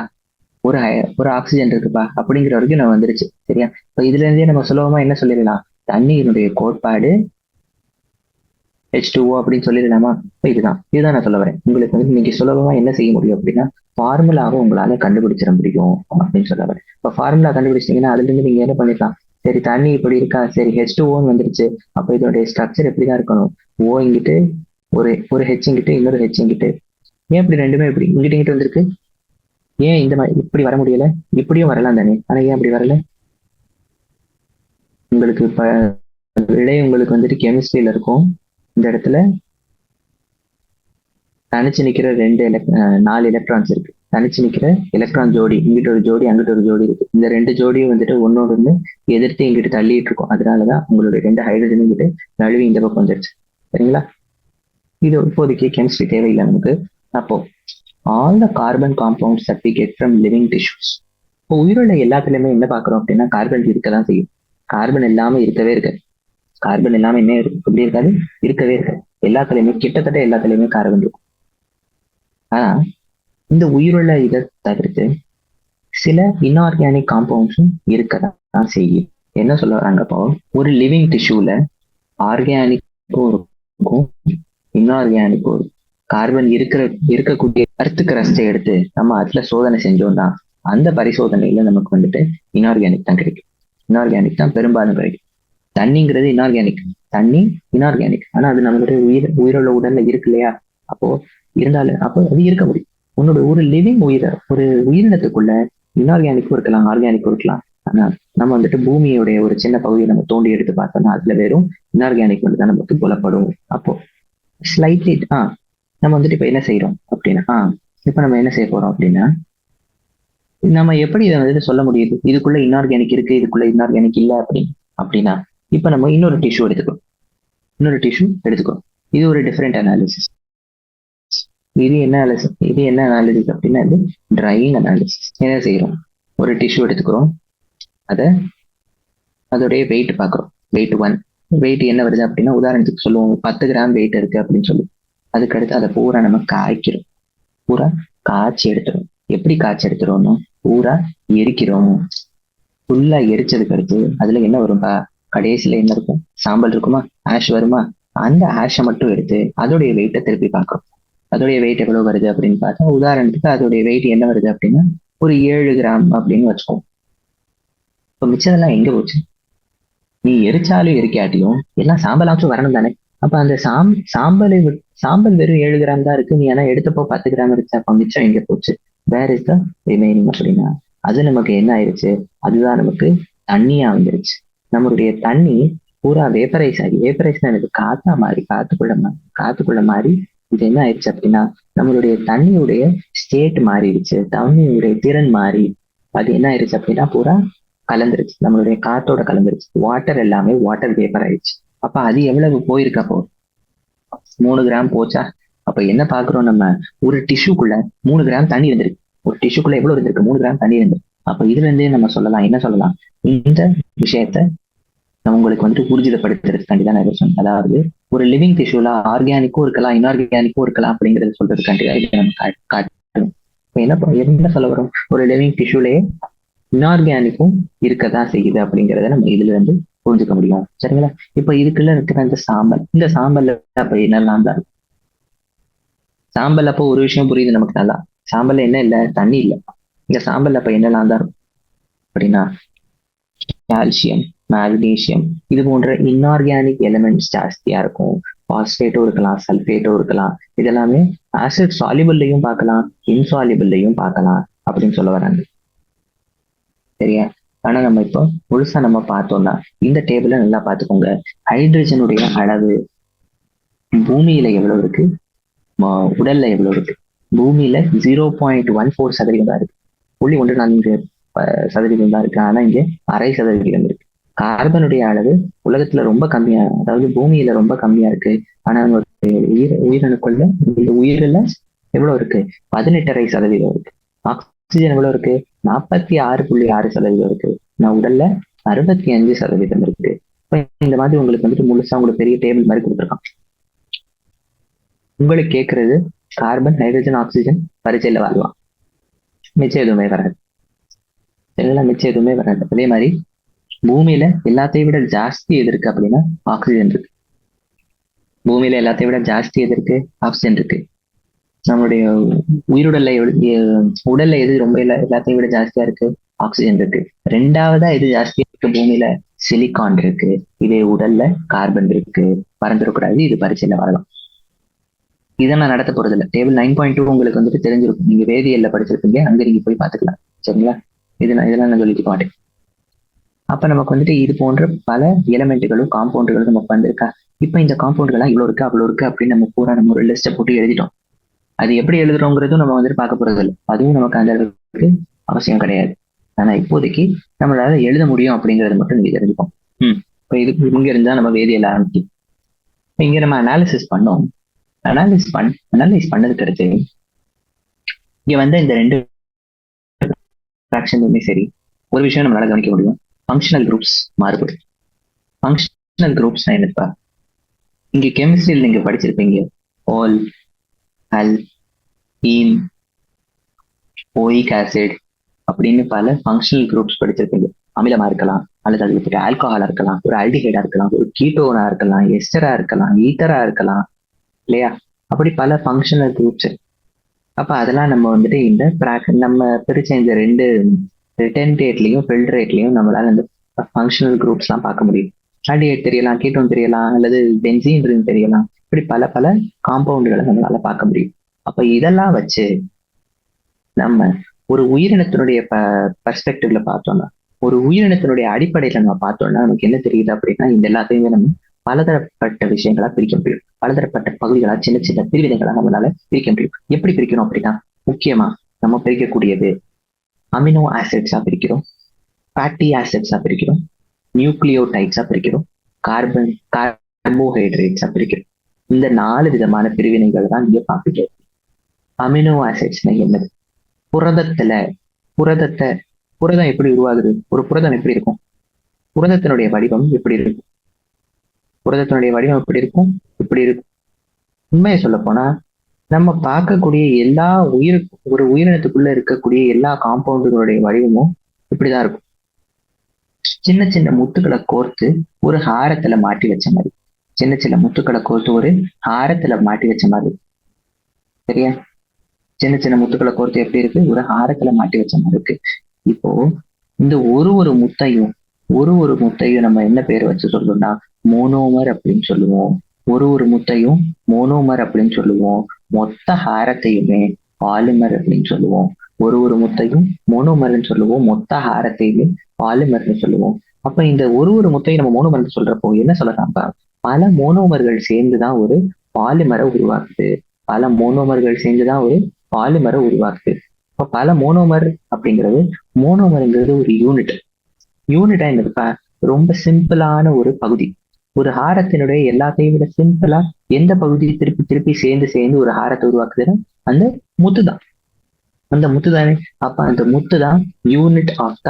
ஒரு ஆக்சிஜன் இருக்குப்பா அப்படிங்கிற வரைக்கும் நம்ம வந்துருச்சு. சரியா? இப்ப இதுல இருந்தே நம்ம சுலபமா என்ன சொல்லிடலாம்? தண்ணீருடைய கோட்பாடு H2O அப்படின்னு சொல்லிடலாமா? இதுதான் நான் சொல்ல வரேன். உங்களுக்கு வந்து நீங்க சுலபமா என்ன செய்ய முடியும் அப்படின்னா ஃபார்முலாவை உங்களால கண்டுபிடிச்சிட முடியும் அப்படின்னு சொல்ல வரேன். இப்ப ஃபார்முலா கண்டுபிடிச்சிட்டீங்கன்னா அதுல இருந்து நீங்க என்ன பண்ணிக்கலாம்? சரி, தண்ணி இப்படி இருக்கா, சரி H2O வந்துருச்சு, அப்ப இதோடைய ஸ்ட்ரக்சர் எப்படிதான் இருக்கணும்? ஓ இங்கிட்டு ஒரு ஹெச் இங்கிட்டு இன்னொரு ஹெச் இங்கிட்டு ஏன் இப்படி ரெண்டுமே இப்படி இங்கிட்ட இங்கிட்ட வந்திருக்கு? ஏன் இந்த மாதிரி இப்படி வர முடியல? இப்படியும் வரலாம் தானே, ஆனா ஏன் அப்படி வரல? உங்களுக்கு இப்ப விடை உங்களுக்கு வந்துட்டு கெமிஸ்ட்ரியில இருக்கும். இந்த இடத்துல தனிச்சு நிக்கிற 4 எலக்ட்ரான்ஸ் இருக்கு. தனிச்சு நிக்கிற எலக்ட்ரான் ஜோடி, இங்கிட்ட ஒரு ஜோடி அங்கிட்ட ஒரு ஜோடி இருக்கு. இந்த 2 ஜோடியும் வந்துட்டு ஒன்னோட ஒண்ணு எதிர்த்து இங்கிட்டு தள்ளிட்டு இருக்கும். அதனாலதான் உங்களுடைய 2 ஹைட்ரஜன் இங்கிட்டு நழுவி இந்த பக்கம் வந்துருச்சு. சரிங்களா? இது இப்போதைக்கு கெமிஸ்ட்ரி தேவையில்லை நமக்கு. அப்போ all the carbon compounds that we get from living tissues. இப்போ உயிருள்ள எல்லாத்துலயுமே என்ன பாக்குறோம் அப்படின்னா கார்பன் இருக்கதான் செய்யும். கார்பன் இல்லாம இருக்கவே இருக்காது. கார்பன் இல்லாம என்ன எப்படி இருக்காது? இருக்கவே இருக்காது. எல்லாத்துலயுமே கிட்டத்தட்ட எல்லாத்துலயுமே கார்பன் இருக்கும். ஆனா இந்த உயிருள்ள இதை தவிர்த்து சில இன்ஆர்கானிக் காம்பவுண்ட்ஸும் இருக்கதான் செய்யும். என்ன சொல்ல வராங்க அப்போ, ஒரு லிவிங் டிஷ்யூல ஆர்கானிக்கும் இருக்கும், இன்ஆர்கானிக்கும் இருக்கும். கார்பன் இருக்கக்கூடிய அர்த்து கிரஸ்டை எடுத்து நம்ம அதுல சோதனை செஞ்சோம்னா அந்த பரிசோதனையில நமக்கு வந்துட்டு இன்ஆர்கானிக் தான் கிடைக்கும். இன்ஆர்கானிக் தான் பெரும்பாலும் கிடைக்கும். தண்ணிங்கிறது இன்ஆர்கானிக், தண்ணி இன்ஆர்கானிக். ஆனா அது நம்மளுடைய உயிருள்ள உடல்ல இருக்கு இல்லையா? அப்போ இருந்தாலும் அப்போ அது இருக்க முடியும். உன்னோட ஒரு லிவிங் ஒரு உயிரினத்துக்குள்ள இன்ஆர்கானிக்கும் இருக்கலாம், ஆர்கானிக்கும் இருக்கலாம். ஆனா நம்ம வந்துட்டு பூமியுடைய ஒரு சின்ன பகுதியை நம்ம தோண்டி எடுத்து பார்த்தோம்னா அதுல வெறும் இன்ஆர்கானிக் மட்டும் தான் நமக்கு புலப்படும். அப்போ ஸ்லைட்லி நம்ம வந்துட்டு இப்ப என்ன செய்யறோம் அப்படின்னா, இப்ப நம்ம என்ன செய்ய போறோம் அப்படின்னா, நம்ம எப்படி இதை வந்துட்டு சொல்ல முடியுது இதுக்குள்ள இன்ஆர்கானிக் இருக்கு இதுக்குள்ள இன்ஆர்கானிக் இல்லை அப்படின்னா இப்ப நம்ம இன்னொரு டிஷ்யூ எடுத்துக்கிறோம். இது ஒரு டிஃபரெண்ட் அனாலிசிஸ். இது என்ன அனாலிசிஸ் அப்படின்னா இது ட்ரையிங் அனாலிசிஸ். என்ன செய்யறோம், ஒரு டிஷ்யூ எடுத்துக்கிறோம், அதோடைய வெயிட் பார்க்குறோம். வெயிட் 1, வெயிட் என்ன வருது அப்படின்னா உதாரணத்துக்கு சொல்லுவோம் 10 கிராம் வெயிட் இருக்கு அப்படின்னு சொல்லி. அதுக்கடுத்து அதை பூரா நம்ம காய்க்கிறோம், பூரா காய்ச்சி எடுத்துரும். எப்படி காய்ச்சி எடுத்துருவோம்னா பூரா எரிக்கிறோம். ஃபுல்லா எரிச்சதுக்கு அடுத்து அதுல என்ன வரும்பா, கடைசியில என்ன இருக்கும், சாம்பல் இருக்குமா, ஆஷ் வருமா. அந்த ஆஷை மட்டும் எடுத்து அதோடைய வெயிட்டை திருப்பி பார்க்கிறோம். அதோடைய வெயிட் எவ்வளவு வருது அப்படின்னு பார்த்தா உதாரணத்துக்கு அதோடைய வெயிட் என்ன வருது அப்படின்னா ஒரு 7 கிராம் அப்படின்னு வச்சுக்கோம். இப்போ மிச்சதெல்லாம் எங்க போச்சு? நீ எரிச்சாலும் எரிக்காட்டியும் எல்லாம் சாம்பலாச்சும் வரணும் தானே. அப்ப அந்த சாம்பல் வெறும் 7 கிராம் தான் இருக்கு. நீ ஆனா எடுத்தப்போ 10 கிராம் இருந்துச்சு. அப்ப மிச்சம் எங்க போச்சு? வேர் இஸ் த ரிமைனிங் அப்படின்னா அது நமக்கு என்ன ஆயிடுச்சு, அதுதான் நமக்கு தண்ணியா வந்துருச்சு. நம்மளுடைய தண்ணி பூரா வேப்பரைஸ் ஆகி, வேப்பரைஸ் எனக்கு காத்துக்குள்ள மாறி இது என்ன ஆயிடுச்சு அப்படின்னா நம்மளுடைய தண்ணியுடைய ஸ்டேட் மாறிடுச்சு, தண்ணியுடைய திறன் மாறி அது என்ன ஆயிடுச்சு அப்படின்னா பூரா கலந்துருச்சு, நம்மளுடைய காத்தோட கலந்துருச்சு. வாட்டர் எல்லாமே வாட்டர் வேப்பர் ஆயிடுச்சு. அப்ப அது எவ்வளவு போயிருக்கு? அப்போ 3 கிராம் போச்சா? அப்ப என்ன பாக்குறோம், நம்ம ஒரு டிஷ்யூக்குள்ள 3 கிராம் தண்ணி இருந்திருக்கு. ஒரு டிஷ்யூக்குள்ள எவ்வளவு இருந்திருக்கு? 3 கிராம் தண்ணி இருந்திருக்கு. அப்ப இதுல இருந்தே நம்ம சொல்லலாம், என்ன சொல்லலாம், இந்த விஷயத்த நம்ம உங்களுக்கு வந்துட்டு ஊர்ஜிதப்படுத்துறதுக்காண்டி தான் நான் சொன்னேன். அதாவது ஒரு லிவிங் டிஷ்யூல ஆர்கானிக்கும் இருக்கலாம், இன்ஆர்கானிக்கும் இருக்கலாம் அப்படிங்கறது சொல்றதுக்காண்டி தான் இதை நம்ம காட்டணும். என்ன சொல்ல வரும், ஒரு லிவிங் டிஷ்யூலயே இன்ஆர்கானிக்கும் இருக்கதான் செய்யுது அப்படிங்கிறத நம்ம இதுல இருந்து புரிஞ்சுக்க முடியும். சரிங்களா? இப்ப இதுக்குள்ள இருக்கிற இந்த சாம்பல்ல அப்ப என்னெல்லாம் தான் சாம்பல். அப்போ ஒரு விஷயம் புரியுது நமக்கு நல்லா, சாம்பல்ல என்ன இல்லை, தண்ணி இல்லை. இந்த சாம்பல் அப்ப என்னெல்லாம் தான் இருக்கும் அப்படின்னா கால்சியம், மேக்னீசியம், இது போன்ற இன்ஆர்கானிக் எலிமெண்ட்ஸ் ஜாஸ்தியா இருக்கும். பாஸ்பேட்டும் இருக்கலாம், சல்பேட்டும் இருக்கலாம். இதெல்லாமே ஆசிட் சாலிபிள்லையும் பார்க்கலாம், இன்சாலிபிள்லையும் பார்க்கலாம் அப்படின்னு சொல்ல வராங்க. சரியா? ஆனா நம்ம இப்போ முழுசா நம்ம பார்த்தோம்னா இந்த டேபிள நல்லா பார்த்துக்கோங்க. ஹைட்ரஜனுடைய அளவு பூமியில எவ்வளவு இருக்கு, உடல்ல எவ்வளவு இருக்கு? பூமியில 0.14% தான் இருக்கு. 0.14% தான் இருக்கு. ஆனா இங்க 0.5% இருக்கு. கார்பனுடைய அளவு உலகத்துல ரொம்ப கம்மியா, அதாவது பூமியில ரொம்ப கம்மியா இருக்கு. ஆனா உயிரணுக்குள்ள இந்த உயிரில எவ்வளவு இருக்கு? 18.5% இருக்கு. ஆக்சிஜன் எவ்வளவு இருக்கு? 46.6% இருக்கு. நான் உடல்ல 65% இருக்கு. இந்த மாதிரி உங்களுக்கு வந்துட்டு முழுசா உங்களுக்கு பெரிய டேபிள் மாதிரி கொடுத்துருக்கான். உங்களுக்கு கேட்கறது கார்பன், ஹைட்ரஜன், ஆக்சிஜன் பரிச்சையில வரலாம், மிச்சம் எதுவுமே வராது. எல்லாம் மிச்சம் எதுவுமே வராது. அதே மாதிரி பூமியில எல்லாத்தையும் விட ஜாஸ்தி எது இருக்கு அப்படின்னா ஆக்சிஜன் இருக்கு. பூமியில எல்லாத்தையும் விட ஜாஸ்தி எது இருக்கு? ஆக்சிஜன் இருக்கு. நம்மளுடைய உடல்ல எது ரொம்ப எல்லாத்தையும் விட ஜாஸ்தியா இருக்கு? ஆக்சிஜன் இருக்கு. 2வதா எது ஜாஸ்தியா இருக்கு பூமியில? சிலிகான் இருக்கு. இதே உடல்ல கார்பன் இருக்கு. மறந்துடக்கூடாது, இது பரீட்சையில வரலாம். இதை நான் நடத்த போறது இல்லை. டேபிள் 9.2 உங்களுக்கு வந்துட்டு தெரிஞ்சிருக்கும், நீங்க வேதியியல்ல படிச்சிருப்பீங்க, அங்க நீங்க போய் பாத்துக்கலாம். சரிங்களா? இதெல்லாம் நான் சொல்லிக்க மாட்டேன். அப்ப நமக்கு வந்துட்டு இது போன்ற பல எலமெண்ட்டுகளும் காம்பவுண்டுகளும் நமக்கு வந்திருக்கா. இப்ப இந்த காம்பவுண்டுகள்லாம் இவ்வளவு இருக்கு அவ்வளவு இருக்கு அப்படின்னு நம்ம பூரா நம்ம ஒரு லிஸ்ட்டை போட்டு எழுதிட்டோம். அது எப்படி எழுதுறோங்கிறதும் நம்ம வந்துட்டு பார்க்க போறது இல்லை, அதுவும் நமக்கு அந்த அளவுக்கு அவசியம் கிடையாது. ஆனா இப்போதைக்கு நம்மளால எழுத முடியும் அப்படிங்கறது மட்டும் நீங்க தெரிஞ்சுப்போம். இப்ப இது இங்க இருந்தா நம்ம வேதியியல் ஆரம்பிச்சு இங்க நம்ம அனாலிசிஸ் பண்ணோம். அனாலிஸ் பண்ணதுக்கு அடுத்து இங்க வந்து இந்த ரெண்டு ஃபிராக்ஷனுமே சரி, ஒரு விஷயம் நம்மளால கவனிக்க முடியும், ஃபங்க்ஷனல் குரூப்ஸ் மாறுபடும். ஃபங்க்ஷனல் குரூப்ஸ் என்னப்பா, இங்க கெமிஸ்ட்ரியில் நீங்க படிச்சிருப்பீங்க, ஆல், அல், ஈன், ஓயிக் ஆசிட் அப்படின்னு பல ஃபங்க்ஷனல் குரூப்ஸ் படிச்சிருப்பீங்க. அமிலமா இருக்கலாம், அல்லது அதுல இருக்க ஆல்கஹாலா இருக்கலாம், ஒரு ஆல்டிஹைடா இருக்கலாம், ஒரு கீட்டோனா இருக்கலாம், எஸ்டரா இருக்கலாம், ஈத்தரா இருக்கலாம், இல்லையா? அப்படி பல ஃபங்க்ஷனல் குரூப்ஸ். அப்ப அதெல்லாம் நம்ம வந்துட்டு இந்த நம்ம பிரிச்ச இந்த ரெண்டு ரிட்டன்டேட்லயும் ஃபில்ட்ரேட்லயும் நம்மளால இந்த ஃபங்க்ஷனல் குரூப்ஸ் எல்லாம் பார்க்க முடியும். ஆல்டிஹைட் தெரியலாம், கீட்டோன் தெரியலாம், அல்லது பென்சீன் ரிங் தெரியலாம். இப்படி பல பல காம்பவுண்டுகளை நம்மளால பார்க்க முடியும். அப்ப இதெல்லாம் வச்சு நம்ம ஒரு உயிரினத்தினுடைய பெர்ஸ்பெக்டிவ்ல பார்த்தோம்னா, ஒரு உயிரினத்தினுடைய அடிப்படையில நம்ம பார்த்தோம்னா நமக்கு என்ன தெரியுது அப்படின்னா, இந்த எல்லாத்தையுமே நம்ம பலதரப்பட்ட விஷயங்களா பிரிக்க முடியும், பலதரப்பட்ட பகுதிகளா, சின்ன சின்ன பிரிவினைகளா நம்மளால பிரிக்க முடியும். எப்படி பிரிக்கணும் அப்படின்னா, முக்கியமா நம்ம பிரிக்கக்கூடியது அமினோ ஆசிட்ஸா பிரிக்கிறோம், ஃபேட்டி ஆசிட்ஸா பிரிக்கிறோம், நியூக்ளியோடைட்ஸா பிரிக்கிறோம், கார்போஹைட்ரேட்ஸா பிரிக்கிறோம். இந்த 4 விதமான பிரிவினைகள் தான் இங்க பார்த்துட்டு. அமினோ ஆசிட்ஸ்னா என்னது? புரதம் எப்படி உருவாகுது? ஒரு புரதம் எப்படி இருக்கும்? புரதத்தினுடைய வடிவம் எப்படி இருக்கும்? இப்படி இருக்கும். உண்மையை சொல்ல போனா நம்ம பார்க்கக்கூடிய எல்லா ஒரு உயிரினத்துக்குள்ள இருக்கக்கூடிய எல்லா காம்பவுண்டுகளுடைய வடிவமும் இப்படிதான் இருக்கும். சின்ன சின்ன முத்துக்களை கோர்த்து ஒரு ஹாரத்துல மாட்டி வச்ச மாதிரி, சரியா? சின்ன சின்ன முத்துக்களை கோர்த்து எப்படி இருக்கு? ஒரு ஹாரத்துல மாட்டி வச்ச மாதிரி இருக்கு. இப்போ இந்த ஒரு முத்தையும் நம்ம என்ன பேர் வச்சு சொல்லணும்னா மோனோமர் அப்படின்னு சொல்லுவோம். ஒரு முத்தையும் மோனோமர் அப்படின்னு சொல்லுவோம். மொத்த ஹாரத்தையுமே பாலிமர் அப்படின்னு சொல்லுவோம். ஒரு முத்தையும் மோனோமர்னு சொல்லுவோம், மொத்த ஹாரத்தையுமே பாலிமர்னு சொல்லுவோம். அப்ப இந்த ஒரு முத்தையும் நம்ம மோனோமர்னு சொல்றப்போ என்ன சொல்லலாம்ப்பா, பல மோனோமர்கள் சேர்ந்துதான் ஒரு பாலிமரை உருவாக்குது. இப்ப பல மோனோமர் அப்படிங்கிறது, மோனோமர்ங்கிறது ஒரு யூனிட்டா என்னதுப்பா, ரொம்ப சிம்பிளான ஒரு பகுதி. ஒரு ஹாரத்தினுடைய எல்லாத்தையும் விட சிம்பிளா எந்த பகுதி திருப்பி திருப்பி சேர்ந்து ஒரு ஹாரத்தை உருவாக்குதுன்னா அந்த முத்துதான். அப்ப அந்த முத்துதான் யூனிட் ஆஃப் த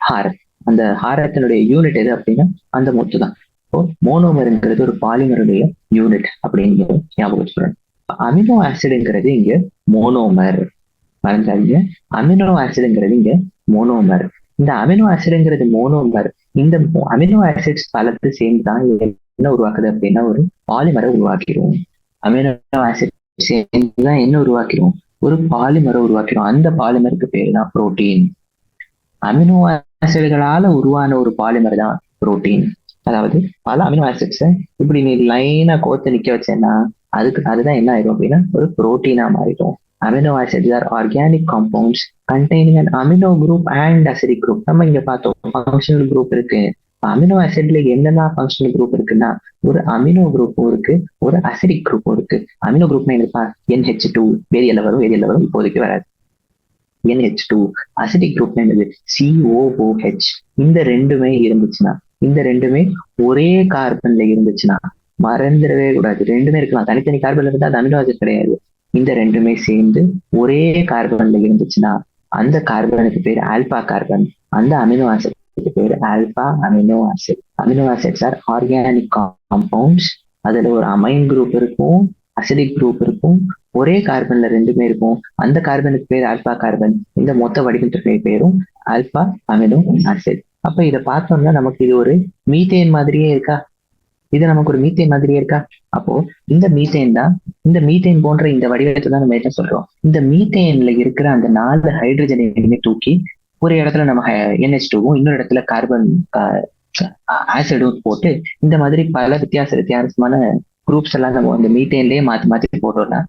ஹாரம். அந்த ஹாரத்தினுடைய யூனிட் எது அப்படின்னா அந்த முத்துதான். இப்போ மோனோமருங்கிறது ஒரு பாலிமருடைய யூனிட் அப்படின்னு ஞாபகம் வச்சுக்கிறோம். அமினோ ஆசிடுங்கிறது இங்க மோனோமர், மறந்தாங்க. அமினோ ஆசிடுங்கிறது இங்க மோனோமர். இந்த அமினோ ஆசிடுங்கிறது மோனோமர். இந்த அமினோ ஆசிட்ஸ் பலத்து சேர்ந்துதான் என்ன உருவாக்குது அப்படின்னா ஒரு பாலிமரை உருவாக்கிடுவோம். அமினோ ஆசிட் சேர்ந்துதான் என்ன உருவாக்கிடுவோம், ஒரு பாலிமரை உருவாக்கிடும். அந்த பாலிமருக்கு பேரு தான் புரோட்டீன். அமினோ ஆசிடுகளால உருவான ஒரு பாலிமர் தான் புரோட்டீன். அதாவது பல அமினோ ஆசிட்ஸை இப்படி நீ லைனா கோத்து நிக்க வச்சேன்னா அதுதான் என்ன ஆயிடும் அப்படின்னா ஒரு புரோட்டீனா மாறிடும். Amino acids are organic compounds containing an amino group and acidic group. நம்ம இங்க பார்த்தோம் ஃபங்க்ஷனல் குரூப் இருக்கு. அமினோ ஆசிட்ல என்னென்ன ஃபங்க்ஷனல் குரூப் இருக்குன்னா ஒரு அமினோ குரூப்பும் இருக்கு, ஒரு அசிடிக் குரூப்பும் இருக்கு. அமினோ குரூப்னா என்னப்பா, NH2 வேதியியல்ல வரும், இப்போதைக்கு வராது. NH2. அசிடிக் குரூப்னா என்னது, COOH. இந்த ரெண்டுமே ஒரே கார்பன்ல இருந்துச்சுன்னா மறந்துடவே கூடாது. ரெண்டுமே இருக்கலாம், தனித்தனி கார்பன்ல இருந்தா அது அமினோ ஆசிட் கிடையாது. இந்த ரெண்டுமே சேர்ந்து ஒரே கார்பன்ல இருந்துச்சுன்னா அந்த கார்பனுக்கு பேர் ஆல்பா கார்பன். அந்த அமினோ ஆசிட் பேர் alpha amino acid. Amino acids R organic compounds. அதுல ஒரு அமைன் குரூப் இருக்கும், அசிடிக் குரூப் இருக்கும், ஒரே கார்பன்ல ரெண்டுமே இருக்கும். அந்த கார்பனுக்கு பேர் ஆல்பா கார்பன். இந்த மொத்த வடிவத்திற்கு பேரும் ஆல்பா அமினோ ஆசிட். அப்ப இதை பார்த்தோம்னா நமக்கு இது ஒரு மீத்தேன் மாதிரியே இருக்கா? அப்போ இந்த மீத்தேன் போன்ற இந்த வடிவத்தை தான் நம்ம என்ன சொல்றோம், இந்த மீத்தேன்ல இருக்கிற அந்த 4 ஹைட்ரஜனை தூக்கி ஒரு இடத்துல நம்ம NH2வும் இன்னொரு இடத்துல கார்பன் ஆசிடும் போட்டு இந்த மாதிரி பல வித்தியாசமான குரூப்ஸ் எல்லாம் நம்ம அந்த மீத்தேன்லயே மாத்தி மாத்தி போட்டோம்னா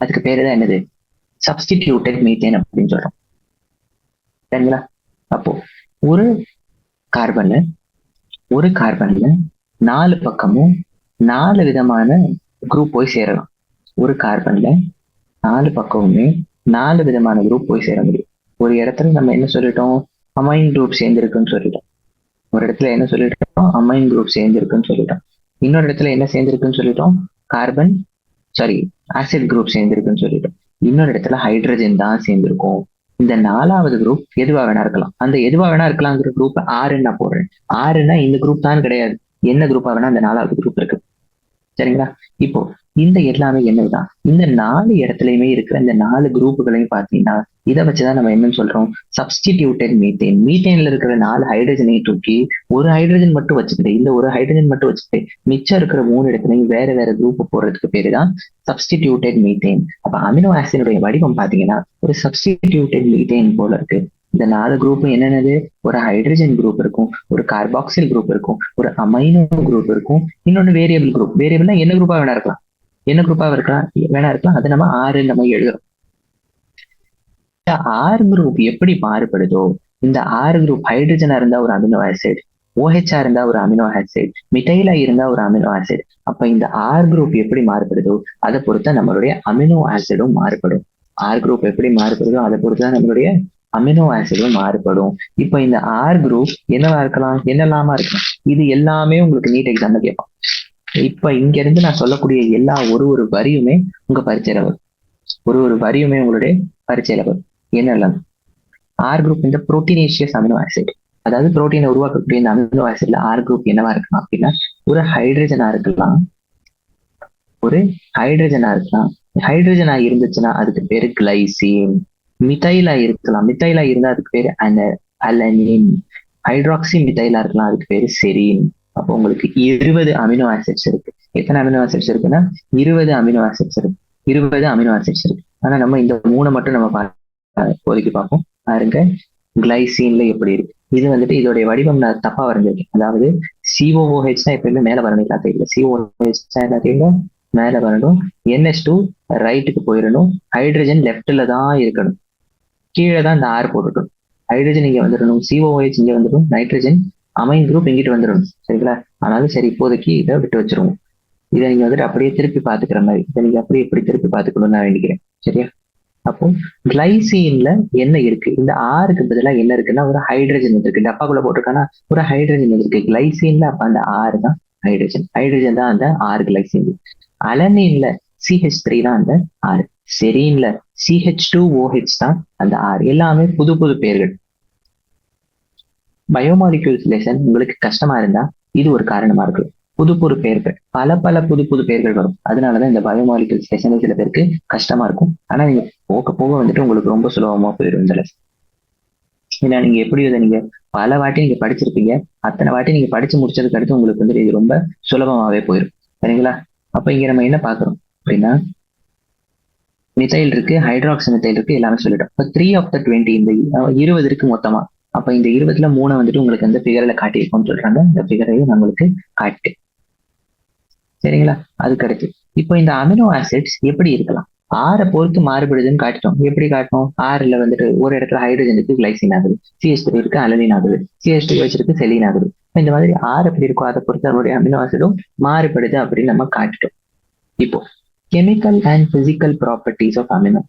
அதுக்கு பேரு தான் என்னது, சப்ஸ்டிடியூட்டட் மீத்தேன் அப்படின்னு சொல்றோம். சரிங்களா? அப்போ ஒரு கார்பன்ல ஒரு கார்பன்ல 4 பக்கமும் 4 விதமான குரூப் போய் சேரலாம். ஒரு கார்பன்ல 4 பக்கமுமே 4 விதமான குரூப் போய் சேர முடியும். ஒரு இடத்துல நம்ம என்ன சொல்லிட்டோம், அமைன் குரூப் சேர்ந்திருக்குன்னு சொல்லிட்டோம். ஒரு இடத்துல என்ன சொல்லிட்டோம், அமைன் குரூப் சேர்ந்திருக்குன்னு சொல்லிட்டோம். இன்னொரு இடத்துல என்ன சேர்ந்திருக்குன்னு சொல்லிட்டோம், கார்பன் சாரி ஆசிட் குரூப் சேர்ந்திருக்குன்னு சொல்லிட்டோம். இன்னொரு இடத்துல ஹைட்ரஜன் தான் சேர்ந்திருக்கும். இந்த 4வது குரூப் எதுவா வேணா இருக்கலாம். அந்த எதுவா வேணா இருக்கலாங்கிற குரூப் ஆறுன்னு நான் போடுறேன். ஆறுன்னா இந்த குரூப் தான் கிடையாது, என்ன குரூப்பா வேணா அந்த 4வது குரூப் இருக்கு. சரிங்களா? இப்போ இந்த எல்லாமே என்னதுதான், இந்த 4 இடத்துலயுமே இருக்கிற இந்த 4 குரூப்புகளையும் பாத்தீங்கன்னா இதை வச்சுதான் நம்ம என்னன்னு சொல்றோம், சப்ஸ்டிடியூட்டட் மீத்தேன். மீத்தேன்ல இருக்கிற 4 ஹைட்ரஜனையும் தூக்கி ஒரு ஹைட்ரஜன் மட்டும் வச்சுக்கிட்டு, இந்த ஒரு ஹைட்ரஜன் மட்டும் வச்சுக்கிட்டு மிச்சம் இருக்கிற 3 இடத்துலையும் வேற வேற குரூப் போடுறதுக்கு பேரு தான் சப்ஸ்டிடியூட்டட் மீத்தேன். அப்ப அமினோ ஆசிடுடைய வடிவம் பாத்தீங்கன்னா ஒரு சப்ஸ்டிடியூட்டட் மீத்தேன் போல இருக்கு. இந்த 4 குரூப்பும் என்னென்னது, ஒரு ஹைட்ரஜன் குரூப் இருக்கும், ஒரு கார்பாக்சில் குரூப் இருக்கும், ஒரு அமைனோ குரூப் இருக்கும், இன்னொன்னு வேரியபிள் குரூப். வேரியபிள்னா என்ன குரூப்பா வேணா இருக்கலாம், என்ன குரூப்பா இருக்கலாம், அதை நம்ம ஆறு நம்ம எழுதுறோம். ஆர் குரூப் எப்படி மாறுபடுதோ, இந்த ஆர் குரூப் ஹைட்ரஜனா இருந்தா ஒரு அமினோ ஆசிட், OH இருந்தா ஒரு அமினோ ஆசிட், மிட்டைலா இருந்தா ஒரு அமினோ ஆசிட். அப்ப இந்த ஆர் குரூப் எப்படி மாறுபடுதோ அதை பொறுத்த நம்மளுடைய அமினோ ஆசிடும் மாறுபடும். ஆர் குரூப் எப்படி மாறுபடுதோ அதை பொறுத்துதான் நம்மளுடைய அமினோ ஆசிடும் மாறுபடும். இப்ப இந்த ஆர் குரூப் என்னவா இருக்கலாம், என்னெல்லாமா இருக்கலாம், இது எல்லாமே உங்களுக்கு நீட் எக்ஸாம்ல கேட்பான். இப்ப இங்க இருந்து நான் சொல்லக்கூடிய எல்லா ஒரு வரியுமே உங்க பரீட்சையில வரும். ஒரு வரியுமே உங்களுடைய பரீட்சையில வரும். என்னெல்லாம், ஆர் குரூப் இந்த புரோட்டீனேஷியஸ் அமினோ ஆசிட், அதாவது புரோட்டீனை உருவாக்கக்கூடிய இந்த அமினோ ஆசிட்ல ஆர் குரூப் என்னவா இருக்கலாம் அப்படின்னா ஒரு ஹைட்ரஜனா இருக்கலாம், ஒரு ஹைட்ரஜனா இருக்கலாம். ஹைட்ரஜனா இருந்துச்சுன்னா அதுக்கு பேரு கிளைசின். மிதைலா இருக்கலாம், மிதைலா இருந்தா அதுக்கு பேரு அலனின். ஹைட்ராக்சி மிதைலா இருக்கலாம், அதுக்கு பேரு செரின். அப்போ உங்களுக்கு 20 அமினோ ஆசிட்ஸ் இருக்கு. எத்தனை அமினோ ஆசிட்ஸ் இருக்குன்னா 20 அமினோ ஆசிட்ஸ் இருக்கு. 20 அமினோ ஆசிட்ஸ் இருக்கு. ஆனா நம்ம இந்த 3 மட்டும் நம்ம ஒதுக்கி பார்ப்போம். பாருங்க, கிளைசீன்ல எப்படி இருக்கு. இது வந்துட்டு இதோடைய வடிவம் நான் தப்பா வரைஞ்சிருக்கேன். அதாவது COOH தான் எப்பயுமே மேல வரணும், தெரியல. COOH எல்லாத்தையும் மேல வரணும், NH2 ரைட்டுக்கு போயிடணும், ஹைட்ரஜன் லெஃப்ட்ல தான் இருக்கணும், கீழே தான் இந்த ஆர் போட்டுக்கணும். ஹைட்ரஜன் இங்க வந்துடணும், COOH இங்க வந்துடும், நைட்ரஜன் அமைன் குரூப் இங்கிட்டு வந்துடணும். சரிங்களா? ஆனாலும் சரி, இப்போதைக்கு இதை விட்டு வச்சிருவோம். இதை நீங்க வந்துட்டு அப்படியே திருப்பி பாத்துக்கிற மாதிரி, இதை நீங்க அப்படியே எப்படி திருப்பி பாத்துக்கணும்னு நான் வேண்டிக்கிறேன். சரியா? அப்போ கிளைசீன்ல என்ன இருக்கு, இந்த ஆருக்கு பதிலா என்ன இருக்குன்னா ஒரு ஹைட்ரஜன் இருக்கு. டப்பாக்குள்ள போட்டிருக்கானா ஒரு ஹைட்ரஜன் இருக்கு கிளைசீன்ல. அப்ப அந்த ஆறு தான் ஹைட்ரஜன், ஹைட்ரஜன் தான் அந்த ஆறு கிளைசீன். அலனின்ல CH3 தான் அந்த ஆறு, செரீன்ல CH2OH தான் அந்த ஆறு. எல்லாமே புது புது பேர்கள். பயோமாலிக்யூல்ஸ் லெசன் உங்களுக்கு கஷ்டமா இருந்தா இது ஒரு காரணமா இருக்கு. புது புது பெயர்கள், பல புது புது பெயர்கள் வரும். அதனாலதான் இந்த பயோமாலிக்யூல்ஸ் லெசன் சில பேருக்கு கஷ்டமா இருக்கும். ஆனா நீங்க போக போக வந்துட்டு உங்களுக்கு ரொம்ப சுலபமா போயிடும் இந்த லெசன். ஏன்னா நீங்க எப்படி இதை நீங்க பல வாட்டி நீங்க படிச்சிருப்பீங்க, அத்தனை வாட்டி நீங்க படிச்சு முடிச்சதுக்கு அடுத்து உங்களுக்கு வந்துட்டு இது ரொம்ப சுலபமாவே போயிடும். சரிங்களா? அப்ப இங்க நம்ம என்ன பாக்குறோம் அப்படின்னா மிதைல் இருக்கு, ஹைட்ராக்சி மிதைல் இருக்கு, எல்லாமே சொல்லிட்டோம். இப்போ 3 of the 20, இந்த 20 இருக்கு மொத்தமா. அப்ப இந்த 20ல 3 வந்துட்டு உங்களுக்கு அந்த ஃபிகர்ல காட்டியிருக்கோம்னு சொல்றாங்க. இந்த ஃபிகரையும் நான் உங்களுக்கு காட்டு. சரிங்களா? அதுக்கு அடுத்து இப்போ இந்த அமினோ ஆசிட்ஸ் எப்படி இருக்கலாம், ஆரை பொறுத்து மாறுபடுதுன்னு காட்டிட்டோம். எப்படி காட்டணும், ஆறுல வந்துட்டு ஒரு இடத்துல ஹைட்ரஜன் இருக்கு, கிளைசின் ஆகுது, CH3 இருக்கு, அலனின் ஆகுது, CH2OH இருக்கு, செலின் ஆகுது. இந்த மாதிரி ஆறு எப்படி இருக்கோ அதை பொறுத்து அவருடைய அமினோ ஆசிடும் மாறுபடுது அப்படின்னு நம்ம காட்டிட்டோம். இப்போ chemical and physical properties of amino,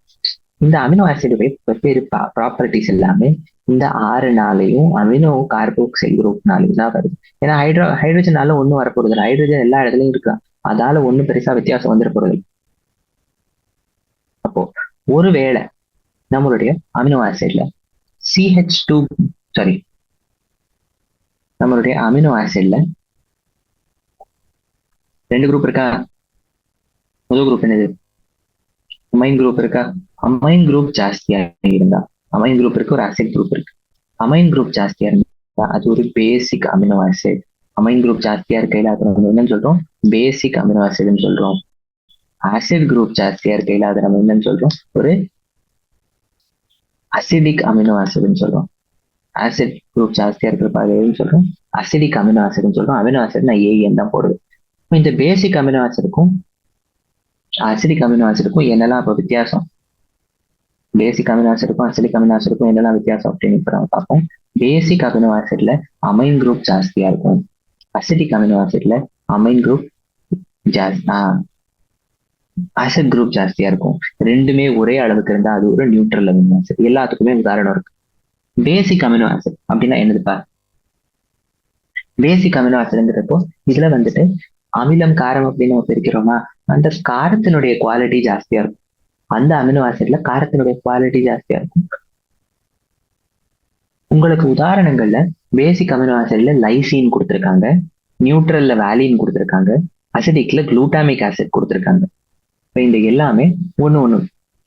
இந்த அமினோ ஆசிடுடைய வெவ்வேறு ப்ராப்பர்ட்டிஸ் எல்லாமே இந்த ஆறுனாலையும் அமினோ கார்பாக்சைல் குரூப்னாலையும் தான் வருது. ஏன்னா ஹைட்ரஜனால ஒன்றும் வரப்போறது இல்லை, ஹைட்ரஜன் எல்லா இடத்துலையும் இருக்கு, அதால ஒன்றும் பெருசா வித்தியாசம் வந்துட போறது. அப்போ ஒருவேளை நம்மளுடைய அமினோ ஆசிட்ல CH2 சாரி நம்மளுடைய அமினோ ஆசிட்ல 2 குரூப் இருக்கா. முதல் குரூப் என்னது, அமைன் குரூப் இருக்கா. அமைன் குரூப் ஜாஸ்தியா இருந்தா, அமைன் குரூப் இருக்கு, ஒரு ஆசிட் குரூப் இருக்கு. அமைன் குரூப் ஜாஸ்தியா இருந்தா அது ஒரு பேசிக் அமினோ ஆசிட். அமைன் குரூப் ஜாஸ்தியா இருக்கையில அதை நம்ம என்னன்னு சொல்றோம், பேசிக் அமினோ ஆசிட்னு சொல்றோம். ஆசிட் குரூப் ஜாஸ்தியா இருக்கையில அதை நம்ம என்னன்னு சொல்றோம், ஒரு அசிடிக் அமினோ ஆசிட்னு சொல்றோம். ஆசிட் குரூப் ஜாஸ்தியா இருக்கிறப்ப அது எதுன்னு சொல்றோம், அசிடிக் அமினோ ஆசிட்னு சொல்றோம். அமினோ ஆசிட் நான் AN தான் போடுது. இந்த பேசிக் அமினோ ஆசிடுக்கும் அசிடிக் அமினோ ஆசிடுக்கும் என்னெல்லாம் அப்போ வித்தியாசம், பேசிக் அமினோ ஆசிடுக்கும் அசிடிக் அமினோ ஆசிடுக்கும் என்னெல்லாம் வித்தியாசம் அப்படின்னு இப்ப நம்ம பார்ப்போம். பேசிக் அமினோ ஆசிட்ல அமைன் குரூப் ஜாஸ்தியா இருக்கும், அசிடிக் அமினோ ஆசிட்ல அமைன் குரூப் ஆசிட் குரூப் ஜாஸ்தியா இருக்கும். ரெண்டுமே ஒரே அளவுக்கு இருந்தா அது ஒரு நியூட்ரல் அமினோ ஆசிட். எல்லாத்துக்குமே உதாரணம் இருக்கு. பேசிக் அமினோ ஆசிட் அப்படின்னா என்னதுப்பா? பேசிக் அமினோ ஆசிட்ங்கிறப்போ இதுல வந்துட்டு அமிலம் காரம் அப்படின்னு நம்ம பிரிக்கிறோமா, அந்த காரத்தினுடைய குவாலிட்டி ஜாஸ்தியா இருக்கும். அந்த அமினோ ஆசிட்ல காரத்தினுடைய குவாலிட்டி ஜாஸ்தியா இருக்கும். உங்களுக்கு உதாரணங்கள்ல பேசிக் அமினோ ஆசிட்ல லைசின் கொடுத்துருக்காங்க, நியூட்ரல்ல வேலின் கொடுத்துருக்காங்க, அசிடிக்ல குளூட்டாமிக் ஆசிட் கொடுத்துருக்காங்க. இந்த எல்லாமே ஒண்ணு ஒண்ணு.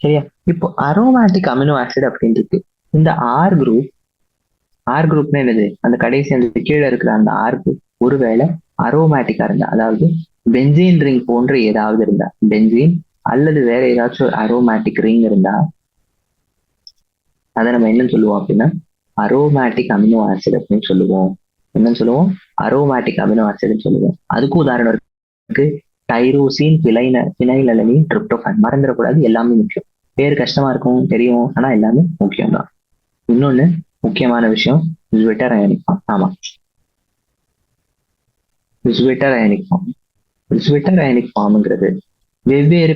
சரியா? இப்போ அரோமேட்டிக் அமினோ ஆசிட் அப்படின்னு இருக்கு. இந்த ஆர் குரூப்னா என்னது? அந்த கடைசி அந்த கீழே இருக்கிற அந்த ஆர் குரூப் ஒருவேளை அரோமேட்டிக்கா இருந்தா, அதாவது பென்சீன் ரிங் போன்ற ஏதாவது இருந்தா, பென்சீன் அல்லது வேற ஏதாச்சும் ஒரு அரோமேட்டிக் ரிங் இருந்தா அதை நம்ம என்னன்னு சொல்லுவோம் அப்படின்னா அரோமேட்டிக் அமினோ ஆசிட் அப்படின்னு சொல்லுவோம். என்னன்னு சொல்லுவோம்? அரோமேட்டிக் அமினோ ஆசிட்னு சொல்லுவோம். அதுக்கு உதாரணம் இருக்கு டைரோசின், பினைலலனின், டிரிப்டோஃபான். மறந்துடக்கூடாது, எல்லாமே முக்கியம். பேர் கஷ்டமா இருக்கும் தெரியும், ஆனா எல்லாமே முக்கியம் தான். இன்னொன்னு முக்கியமான விஷயம் ஜுவிட்டர் அயானிக் ஃபார்ம். ஆமா, ஜுவிட்டர் அயானிக் ஃபார்ம். ஜுவிட்டர் அயானிக் ஃபார்ம்ங்கிறது வெவ்வேறு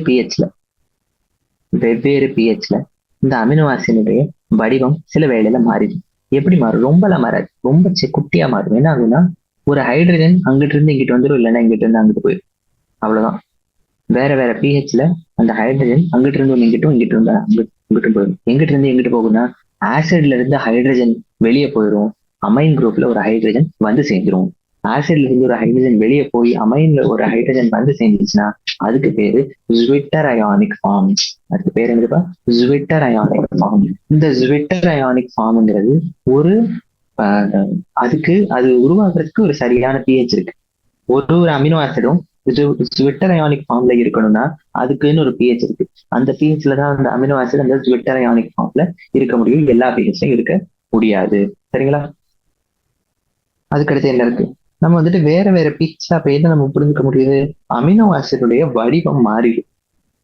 பிஹெச்ல இந்த அமினோ ஆசினுடைய வடிவம் சில வேளையில மாறிடும். எப்படி மாறும்? ரொம்பலாம் மாறாது, ரொம்ப குட்டியா மாறும். என்ன ஆகுதுன்னா ஒரு ஹைட்ரஜன் அங்கிட்டு இருந்து இங்கிட்டு வந்துடும், இல்லைன்னா இங்கிட்டு இருந்து அங்கிட்டு போயிடும், அவ்வளவுதான். வேற வேற பிஹெச்ல அந்த ஹைட்ரஜன் அங்கிட்டு இருந்து இங்கிட்டு இருந்தா அங்கிட்டு போயிடும். எங்கிட்டு இருந்து எங்கிட்டு போகும்னா ஆசிட்ல இருந்து ஹைட்ரஜன் வெளியே போயிடும், அமைன் குரூப்ல ஒரு ஹைட்ரஜன் வந்து சேர்ந்துரும். ஆசிட்ல இருந்து ஒரு ஹைட்ரஜன் வெளியே போய் அமைன்ல ஒரு ஹைட்ரஜன் வந்து சேர்ந்துச்சுன்னா அதுக்கு பேரு ஜுவிட்டர் அயானிக் ஃபார்ம். அதுக்கு பேர் என்னதுப்பா? ஜுவிட்டர் அயானிக் ஃபார்ம். இந்த ஜுவிட்டர் அயானிக் ஃபார்ம்ங்கிறது ஒரு அதுக்கு அது உருவாக்குறதுக்கு ஒரு சரியான பிஹெச் இருக்கு. ஒரு அமினோ ஆசிடும் ஜுவிட்டர் அயானிக் ஃபார்ம்ல இருக்கணும்னா அதுக்குன்னு ஒரு பிஹெச் இருக்கு. அந்த பிஹெச்ல தான் அந்த அமினோ ஆசிட் அந்த ஜுவிட்டர் அயானிக் ஃபார்ம்ல இருக்க முடியும், எல்லா பிஹெச்லயும் இருக்க முடியாது. சரிங்களா? அதுக்கடுத்து என்ன இருக்கு? நம்ம வந்துட்டு வேற வேற பிஹெச்ல அப்ப என்ன நம்ம புரிஞ்சுக்க முடியுது? அமினோ ஆசிடுடைய வடிவம் மாறிடும்.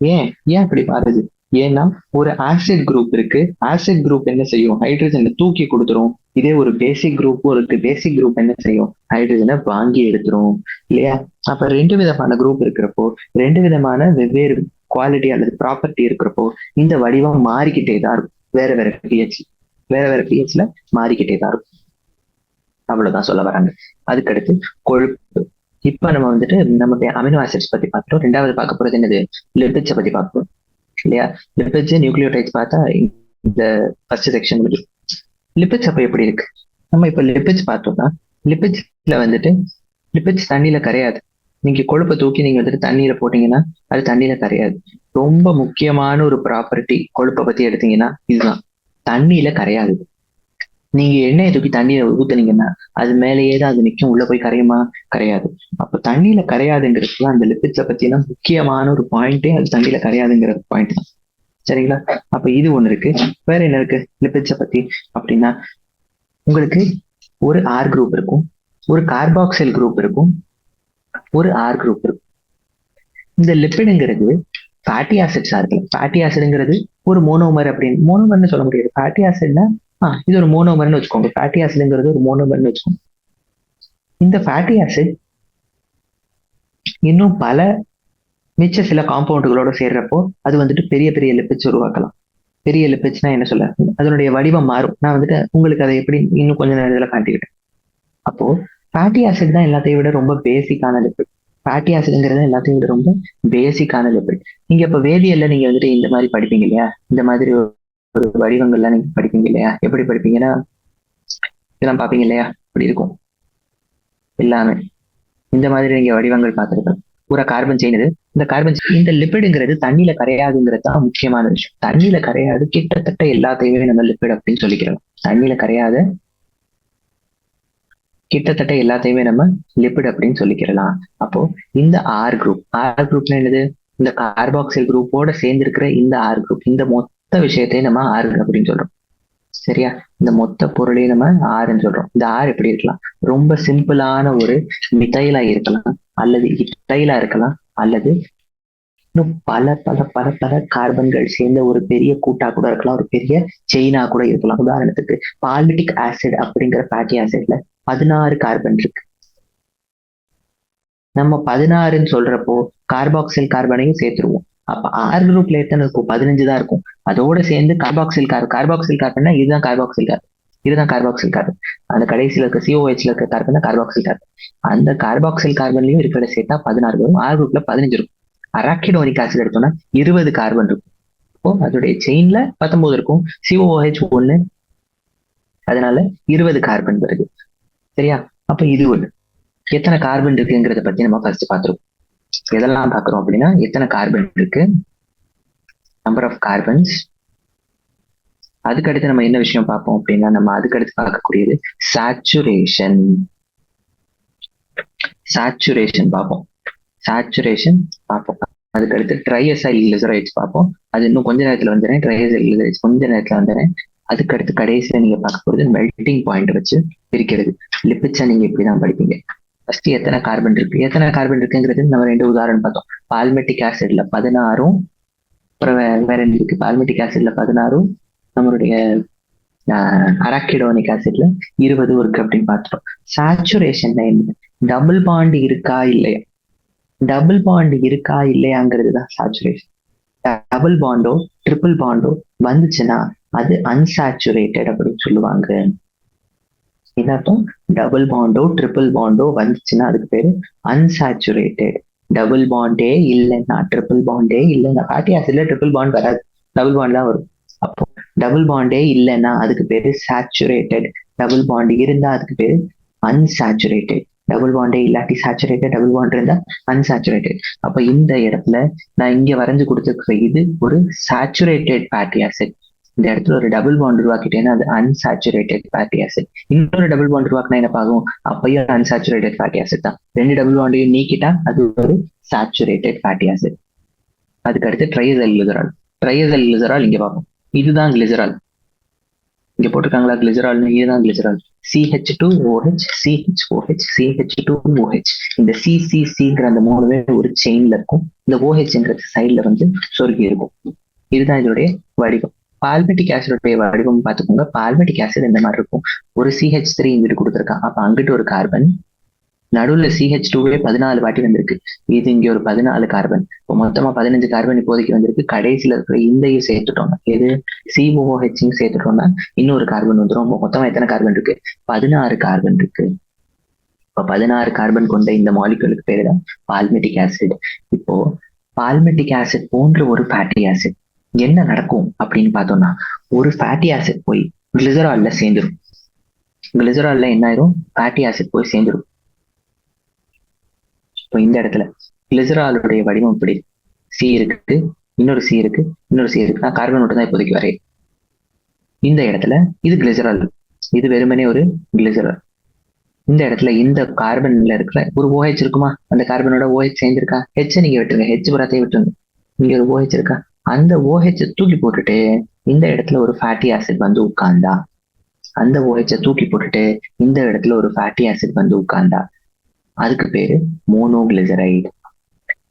ஏன் அப்படி மாறுது? ஏன்னா ஒரு ஆசிட் குரூப் இருக்கு, ஆசிட் குரூப் என்ன செய்யும்? ஹைட்ரஜனை தூக்கி கொடுத்துரும். இதே ஒரு பேசிக் குரூப்பும் இருக்கு, பேசிக் குரூப் என்ன செய்யும்? ஹைட்ரஜனை வாங்கி எடுத்துரும், இல்லையா? அப்ப ரெண்டு விதமான குரூப் இருக்கிறப்போ, ரெண்டு விதமான வெவ்வேறு குவாலிட்டி அல்லது ப்ராப்பர்ட்டி இருக்கிறப்போ இந்த வடிவம் மாறிக்கிட்டே தான் இருக்கும். வேற வேற பிஹெச்ல மாறிக்கிட்டே தான் இருக்கும். அவ்வளவுதான் சொல்ல வராங்க. அதுக்கடுத்து கொழுப்பு. இப்ப நம்ம வந்துட்டு நம்ம அமினோ ஆசிட்ஸ் பத்தி பார்த்துட்டோம். ரெண்டாவது பார்க்க போறது என்னது? லிபிட்ஸை பத்தி பார்ப்போம், இல்லையா? லிபிட்ஸ், நியூக்ளியோடைட்ஸ் பார்த்தா இந்த ஃபர்ஸ்ட் செக்ஷன் முடியும். லிபிட்ஸ் அப்ப எப்படி இருக்கு? நம்ம இப்ப லிபிட்ஸ் பார்த்தோம்னா லிபிட்ஸ்ல வந்துட்டு லிபிட்ஸ் தண்ணியில கரையாது. நீங்க கொழுப்பை தூக்கி நீங்க வந்துட்டு தண்ணியில போட்டீங்கன்னா அது தண்ணியில கரையாது. ரொம்ப முக்கியமான ஒரு ப்ராப்பர்ட்டி கொழுப்பை பத்தி எடுத்தீங்கன்னா இதுதான், தண்ணியில கரையாது. நீங்க எண்ணெயை தூக்கி தண்ணியை ஊத்துனீங்கன்னா அது மேலேயே தான் அது நிற்கும், உள்ள போய் கரையுமா? கரையாது. அப்ப தண்ணியில கரையாதுங்கிறது அந்த லிபிட்ஸை பத்தினா முக்கியமான ஒரு பாயிண்டே அது தண்ணியில கரையாதுங்கிற பாயிண்ட் தான். சரிங்களா? அப்ப இது ஒண்ணு இருக்கு. வேற என்ன இருக்கு லிபிட்ஸை பத்தி அப்படின்னா, உங்களுக்கு ஒரு ஆர் குரூப் இருக்கும், ஒரு கார்பாக்சில் குரூப் இருக்கும், ஒரு ஆர் குரூப் இருக்கும். இந்த லிப்பிடுங்கிறது ஃபேட்டி ஆசிட்ஸா இருக்கு. ஃபேட்டி ஆசிடுங்கிறது ஒரு மோனோமர் அப்படின்னு, மோனோமர்னு சொல்ல முடியாது. ஃபேட்டி ஆசிட்னா இது ஒரு மோனோமர்னு வச்சுக்கோங்க. ஃபேட்டி ஆசிட்ங்கிறது ஒரு மோனோமர்னு வச்சுக்கோங்க. இந்த ஃபேட்டி ஆசிட் இன்னும் பல மிச்ச சில காம்பவுண்டுகளோட சேர்றப்போ அது வந்துட்டு பெரிய பெரிய லிப்பிட்ஸ் உருவாக்கலாம். பெரிய லிப்பிட்ஸ்னா என்ன சொல்ல, அதனுடைய வடிவம் மாறும். நான் வந்துட்டு உங்களுக்கு அதை எப்படி இன்னும் கொஞ்ச நேரத்துல காட்டிக்கிட்டேன். அப்போ ஃபேட்டி ஆசிட் தான் எல்லாத்தையும் விட ரொம்ப பேசிக்கான லிப்பிட். ஃபேட்டி ஆசிட்ங்கிறது எல்லாத்தையும் விட ரொம்ப பேசிக்கான லிப்பிட். நீங்க இப்ப வேதியியல்ல நீங்க வந்துட்டு இந்த மாதிரி படிப்பீங்க இல்லையா? இந்த மாதிரி ஒரு வடிவங்கள்லாம் நீங்க படிப்பீங்க இல்லையா? எப்படி படிப்பீங்கன்னா இதெல்லாம் பார்ப்பீங்க இல்லையா? இப்படி இருக்கும் எல்லாமே. இந்த மாதிரி நீங்க வடிவங்கள் பார்த்துருக்கோம். பூரா கார்பன் செயின். இந்த கார்பன் இந்த லிப்பிடுங்கிறது தண்ணியில கரையாதுங்கிறது தான் முக்கியமான விஷயம். தண்ணியில கரையாது கிட்டத்தட்ட எல்லாத்தையுமே நம்ம லிப்பிட் அப்படின்னு சொல்லிக்கிறோம். தண்ணியில கரையாத கிட்டத்தட்ட எல்லாத்தையுமே நம்ம லிப்பிட் அப்படின்னு சொல்லிக்கிறலாம். அப்போ இந்த ஆர் குரூப்னா என்னது? இந்த கார்பாக்சில் குரூப்போட சேர்ந்திருக்கிற இந்த ஆர் குரூப், இந்த மொத்த விஷயத்தையும் நம்ம ஆர் அப்படின்னு சொல்றோம். சரியா? இந்த மொத்த பொருளையும் நம்ம ஆறுன்னு சொல்றோம். இந்த ஆறு எப்படி இருக்கலாம்? ரொம்ப சிம்பிளான ஒரு மிதைலா இருக்கலாம், அல்லது இடைலா இருக்கலாம், அல்லது இன்னும் பல பல பல பல கார்பன்கள் சேர்ந்த ஒரு பெரிய கூட்டா கூட இருக்கலாம், ஒரு பெரிய செயினா கூட இருக்கலாம். உதாரணத்துக்கு பால்மிட்டிக் ஆசிட் அப்படிங்கிற ஃபேட்டி ஆசிட்ல 16 கார்பன் இருக்கு. நம்ம 16ன்னு சொல்றப்போ கார்பாக்சில் கார்பனையும் சேர்த்துருவோம். அப்ப ஆர் குரூப்ல எத்தனை இருக்கும்? 15 தான் இருக்கும். அதோட சேர்ந்து கார்பாக்சில் கார்பன்னா இதுதான் கார்பாக்சில் கார்பன், இதுதான் கார்பாக்சில் கார்பன். அந்த கடைசியில இருக்க சிஓஹெச்ல இருக்க கார்பன் தான் கார்பாக்சில் கார்பன். அந்த கார்பாக்சில் கார்பன்லயும் இருக்கிறத சேர்த்தா 16 வரும். ஆர் குரூப்ல 15 இருக்கும். அராக்கிடோனிக் ஆசிட் எடுத்தோம்னா 20 கார்பன் இருக்கும். இப்போ அதோடைய செயின்ல 19 இருக்கும். சிஓஹெச் 1, அதனால 20 கார்பன் வருது. சரியா? அப்ப இது ஒண்ணு. எத்தனை கார்பன் இருக்குங்கிறத பத்தி நம்ம ஃபர்ஸ்ட் பார்த்துருவோம். எதெல்லாம் பார்க்குறோம் அப்படின்னா, எத்தனை கார்பன் இருக்கு, நம்பர் ஆஃப் கார்பன்ஸ். அதுக்கடுத்து நம்ம என்ன விஷயம் பார்ப்போம் அப்படின்னா, நம்ம அதுக்கடுத்து பார்க்கக்கூடியது சேச்சுரேஷன். சேச்சுரேஷன் பார்ப்போம். சேச்சுரேஷன் பார்ப்போம். அதுக்கடுத்து ட்ரைஎசைல் கிளிசரைட்ஸ் பார்ப்போம். அது இன்னும் கொஞ்ச நேரத்துல வந்துடுறேன். ட்ரைஎசைல் கிளிசரைட்ஸ் கொஞ்ச நேரத்துல வந்துடுறேன். அதுக்கடுத்து கடைசியில நீங்க பார்க்க போறது மெல்டிங் பாயிண்ட் வச்சு பிரிக்கிறது. லிப்பிட்ஸை நீங்க இப்படிதான் படிப்பீங்க. ஃபர்ஸ்ட் எத்தனை கார்பன் இருக்கு, எத்தனை கார்பன் இருக்குங்கிறது நம்ம 2 உதாரணம் பார்த்தோம். பால்மெட்டிக் ஆசிட்ல 16, அப்புறம் வேற என்ன இருக்கு? பால்மெட்டிக் ஆசிட்ல 16, நம்மளுடைய அராக்கிடோனிக் ஆசிட்ல 20 இருக்கு அப்படின்னு பார்த்துட்டோம். சேச்சுரேஷன் என்ன? டபுள் பாண்ட் இருக்கா இல்லையா, டபுள் பாண்ட் இருக்கா இல்லையாங்கிறது தான் சேச்சுரேஷன். டபுள் பாண்டோ ட்ரிபிள் பாண்டோ வந்துச்சுன்னா அது அன்சாச்சுரேட்டட் அப்படின்னு சொல்லுவாங்க. என்ன அர்த்தம்? டபுள் பாண்டோ ட்ரிபிள் பாண்டோ வந்துச்சுன்னா அதுக்கு பேரு அன்சாச்சுரேட்டட். டபுள் பாண்டே இல்லைன்னா, ட்ரிபிள் பாண்டே இல்லைன்னா, ஃபேட்டி ஆசிட்ல ட்ரிபிள் பாண்ட் வராது, டபுள் பாண்ட் தான் வரும். அப்போ டபுள் பாண்டே இல்லைன்னா அதுக்கு பேரு சேச்சுரேட்டட். டபுள் பாண்ட் இருந்தா அதுக்கு பேரு அன்சாச்சுரேட்டட். டபுள் பாண்டே இல்லாட்டி சேச்சுரேட்டட், டபுள் பாண்ட் இருந்தா அன்சாச்சுரேட்டட். அப்ப இந்த இடத்துல நான் இங்க வரைஞ்சு கொடுத்துருக்கிற இது ஒரு சேச்சுரேட்டட் ஃபேட்டி ஆசிட். இந்த இடத்துல ஒரு டபுள் பாண்ட் உருவாக்கிட்டேன்னா அது அன்சாச்சுரேட்டட் ஃபேட்டி ஆசிட். இன்னொரு டபுள் பாண்ட் உருவாக்கினா என்ன ஆகும்? அப்பயும் அன்சாச்சுரேட்டட் ஃபேட்டி ஆசிட் தான். 2 டபுள் பாண்டையும் நீக்கிட்டா அது ஒரு சாச்சுரேட்டட் ஃபேட்டி ஆசிட். அதுக்கு அடுத்து ட்ரைஎசைல் கிளிசரால். ட்ரைஎசைல் கிளிசரால் இங்க பார்ப்போம். இதுதான் கிளிசரால். இங்க போட்டிருக்காங்களா கிளிசரால்னு? இதுதான் கிளிசரால். CH2OH, CHOH, CH2OH. இந்த CCCங்கிற அந்த 3 ஒரு செயின்ல இருக்கும். இந்த OHங்கிறது சைட்ல வந்து சொருகி இருக்கும். இதுதான் இதோடைய வடிவம். பால்மெட்டிக் ஆசிடோடைய வடிவம் பார்த்துக்கோங்க. பால்மெட்டிக் ஆசிட் இந்த மாதிரி இருக்கும். ஒரு CH3 இங்கிட்டு கொடுத்துருக்கான். அப்ப அங்கிட்டு ஒரு கார்பன், நடுவுல CH2வே 14 வாட்டி வந்திருக்கு. இது இங்க ஒரு 14 கார்பன். இப்போ மொத்தமா 15 கார்பன் இப்போதைக்கு வந்திருக்கு. கடைசியில இருக்கிற இந்தையும் சேர்த்துட்டோம்னா, எது COOH சேர்த்துட்டோம்னா இன்னொரு கார்பன் வந்துடும். மொத்தமா எத்தனை கார்பன் இருக்கு? 16 கார்பன் இருக்கு. இப்போ 16 கார்பன் கொண்ட இந்த மாலிகுலுக்கு பேரு தான் பால்மெட்டிக் ஆசிட். இப்போ பால்மெட்டிக் ஆசிட் போன்ற ஒரு ஃபேட்டி ஆசிட் என்ன நடக்கும் அப்படின்னு பார்த்தோம்னா, ஒரு ஃபேட்டி ஆசிட் போய் கிளிசரால்ல சேர்ந்துடும். கிளிசரால்ல என்ன ஆயிரும்? ஃபேட்டி ஆசிட் போய் சேர்ந்துடும். இப்போ இந்த இடத்துல கிளிசராலுடைய வடிவம் இப்படி சி இருக்கு, இன்னொரு சி இருக்கு, இன்னொரு சி இருக்கு. நான் கார்பன் மட்டும் தான் இப்போதைக்கு வரையேன். இந்த இடத்துல இது கிளிசரால், இது வெறுமனே ஒரு கிளிசரால். இந்த இடத்துல இந்த கார்பன்ல இருக்கிற ஒரு OH இருக்குமா? அந்த கார்பனோட OH சேர்ந்திருக்கா? ஹெச் நீங்க விட்டுருங்க, ஹெச் புறத்தையும் விட்டுருங்க. இங்க ஒரு OH இருக்கா? அந்த OH தூக்கி போட்டுட்டு இந்த இடத்துல ஒரு ஃபேட்டி ஆசிட் வந்து உட்கார்ந்தா, அந்த OH தூக்கி போட்டுட்டு இந்த இடத்துல ஒரு ஃபேட்டி ஆசிட் வந்து உட்கார்ந்தா அதுக்கு பேரு மோனோகிளிசரைடு.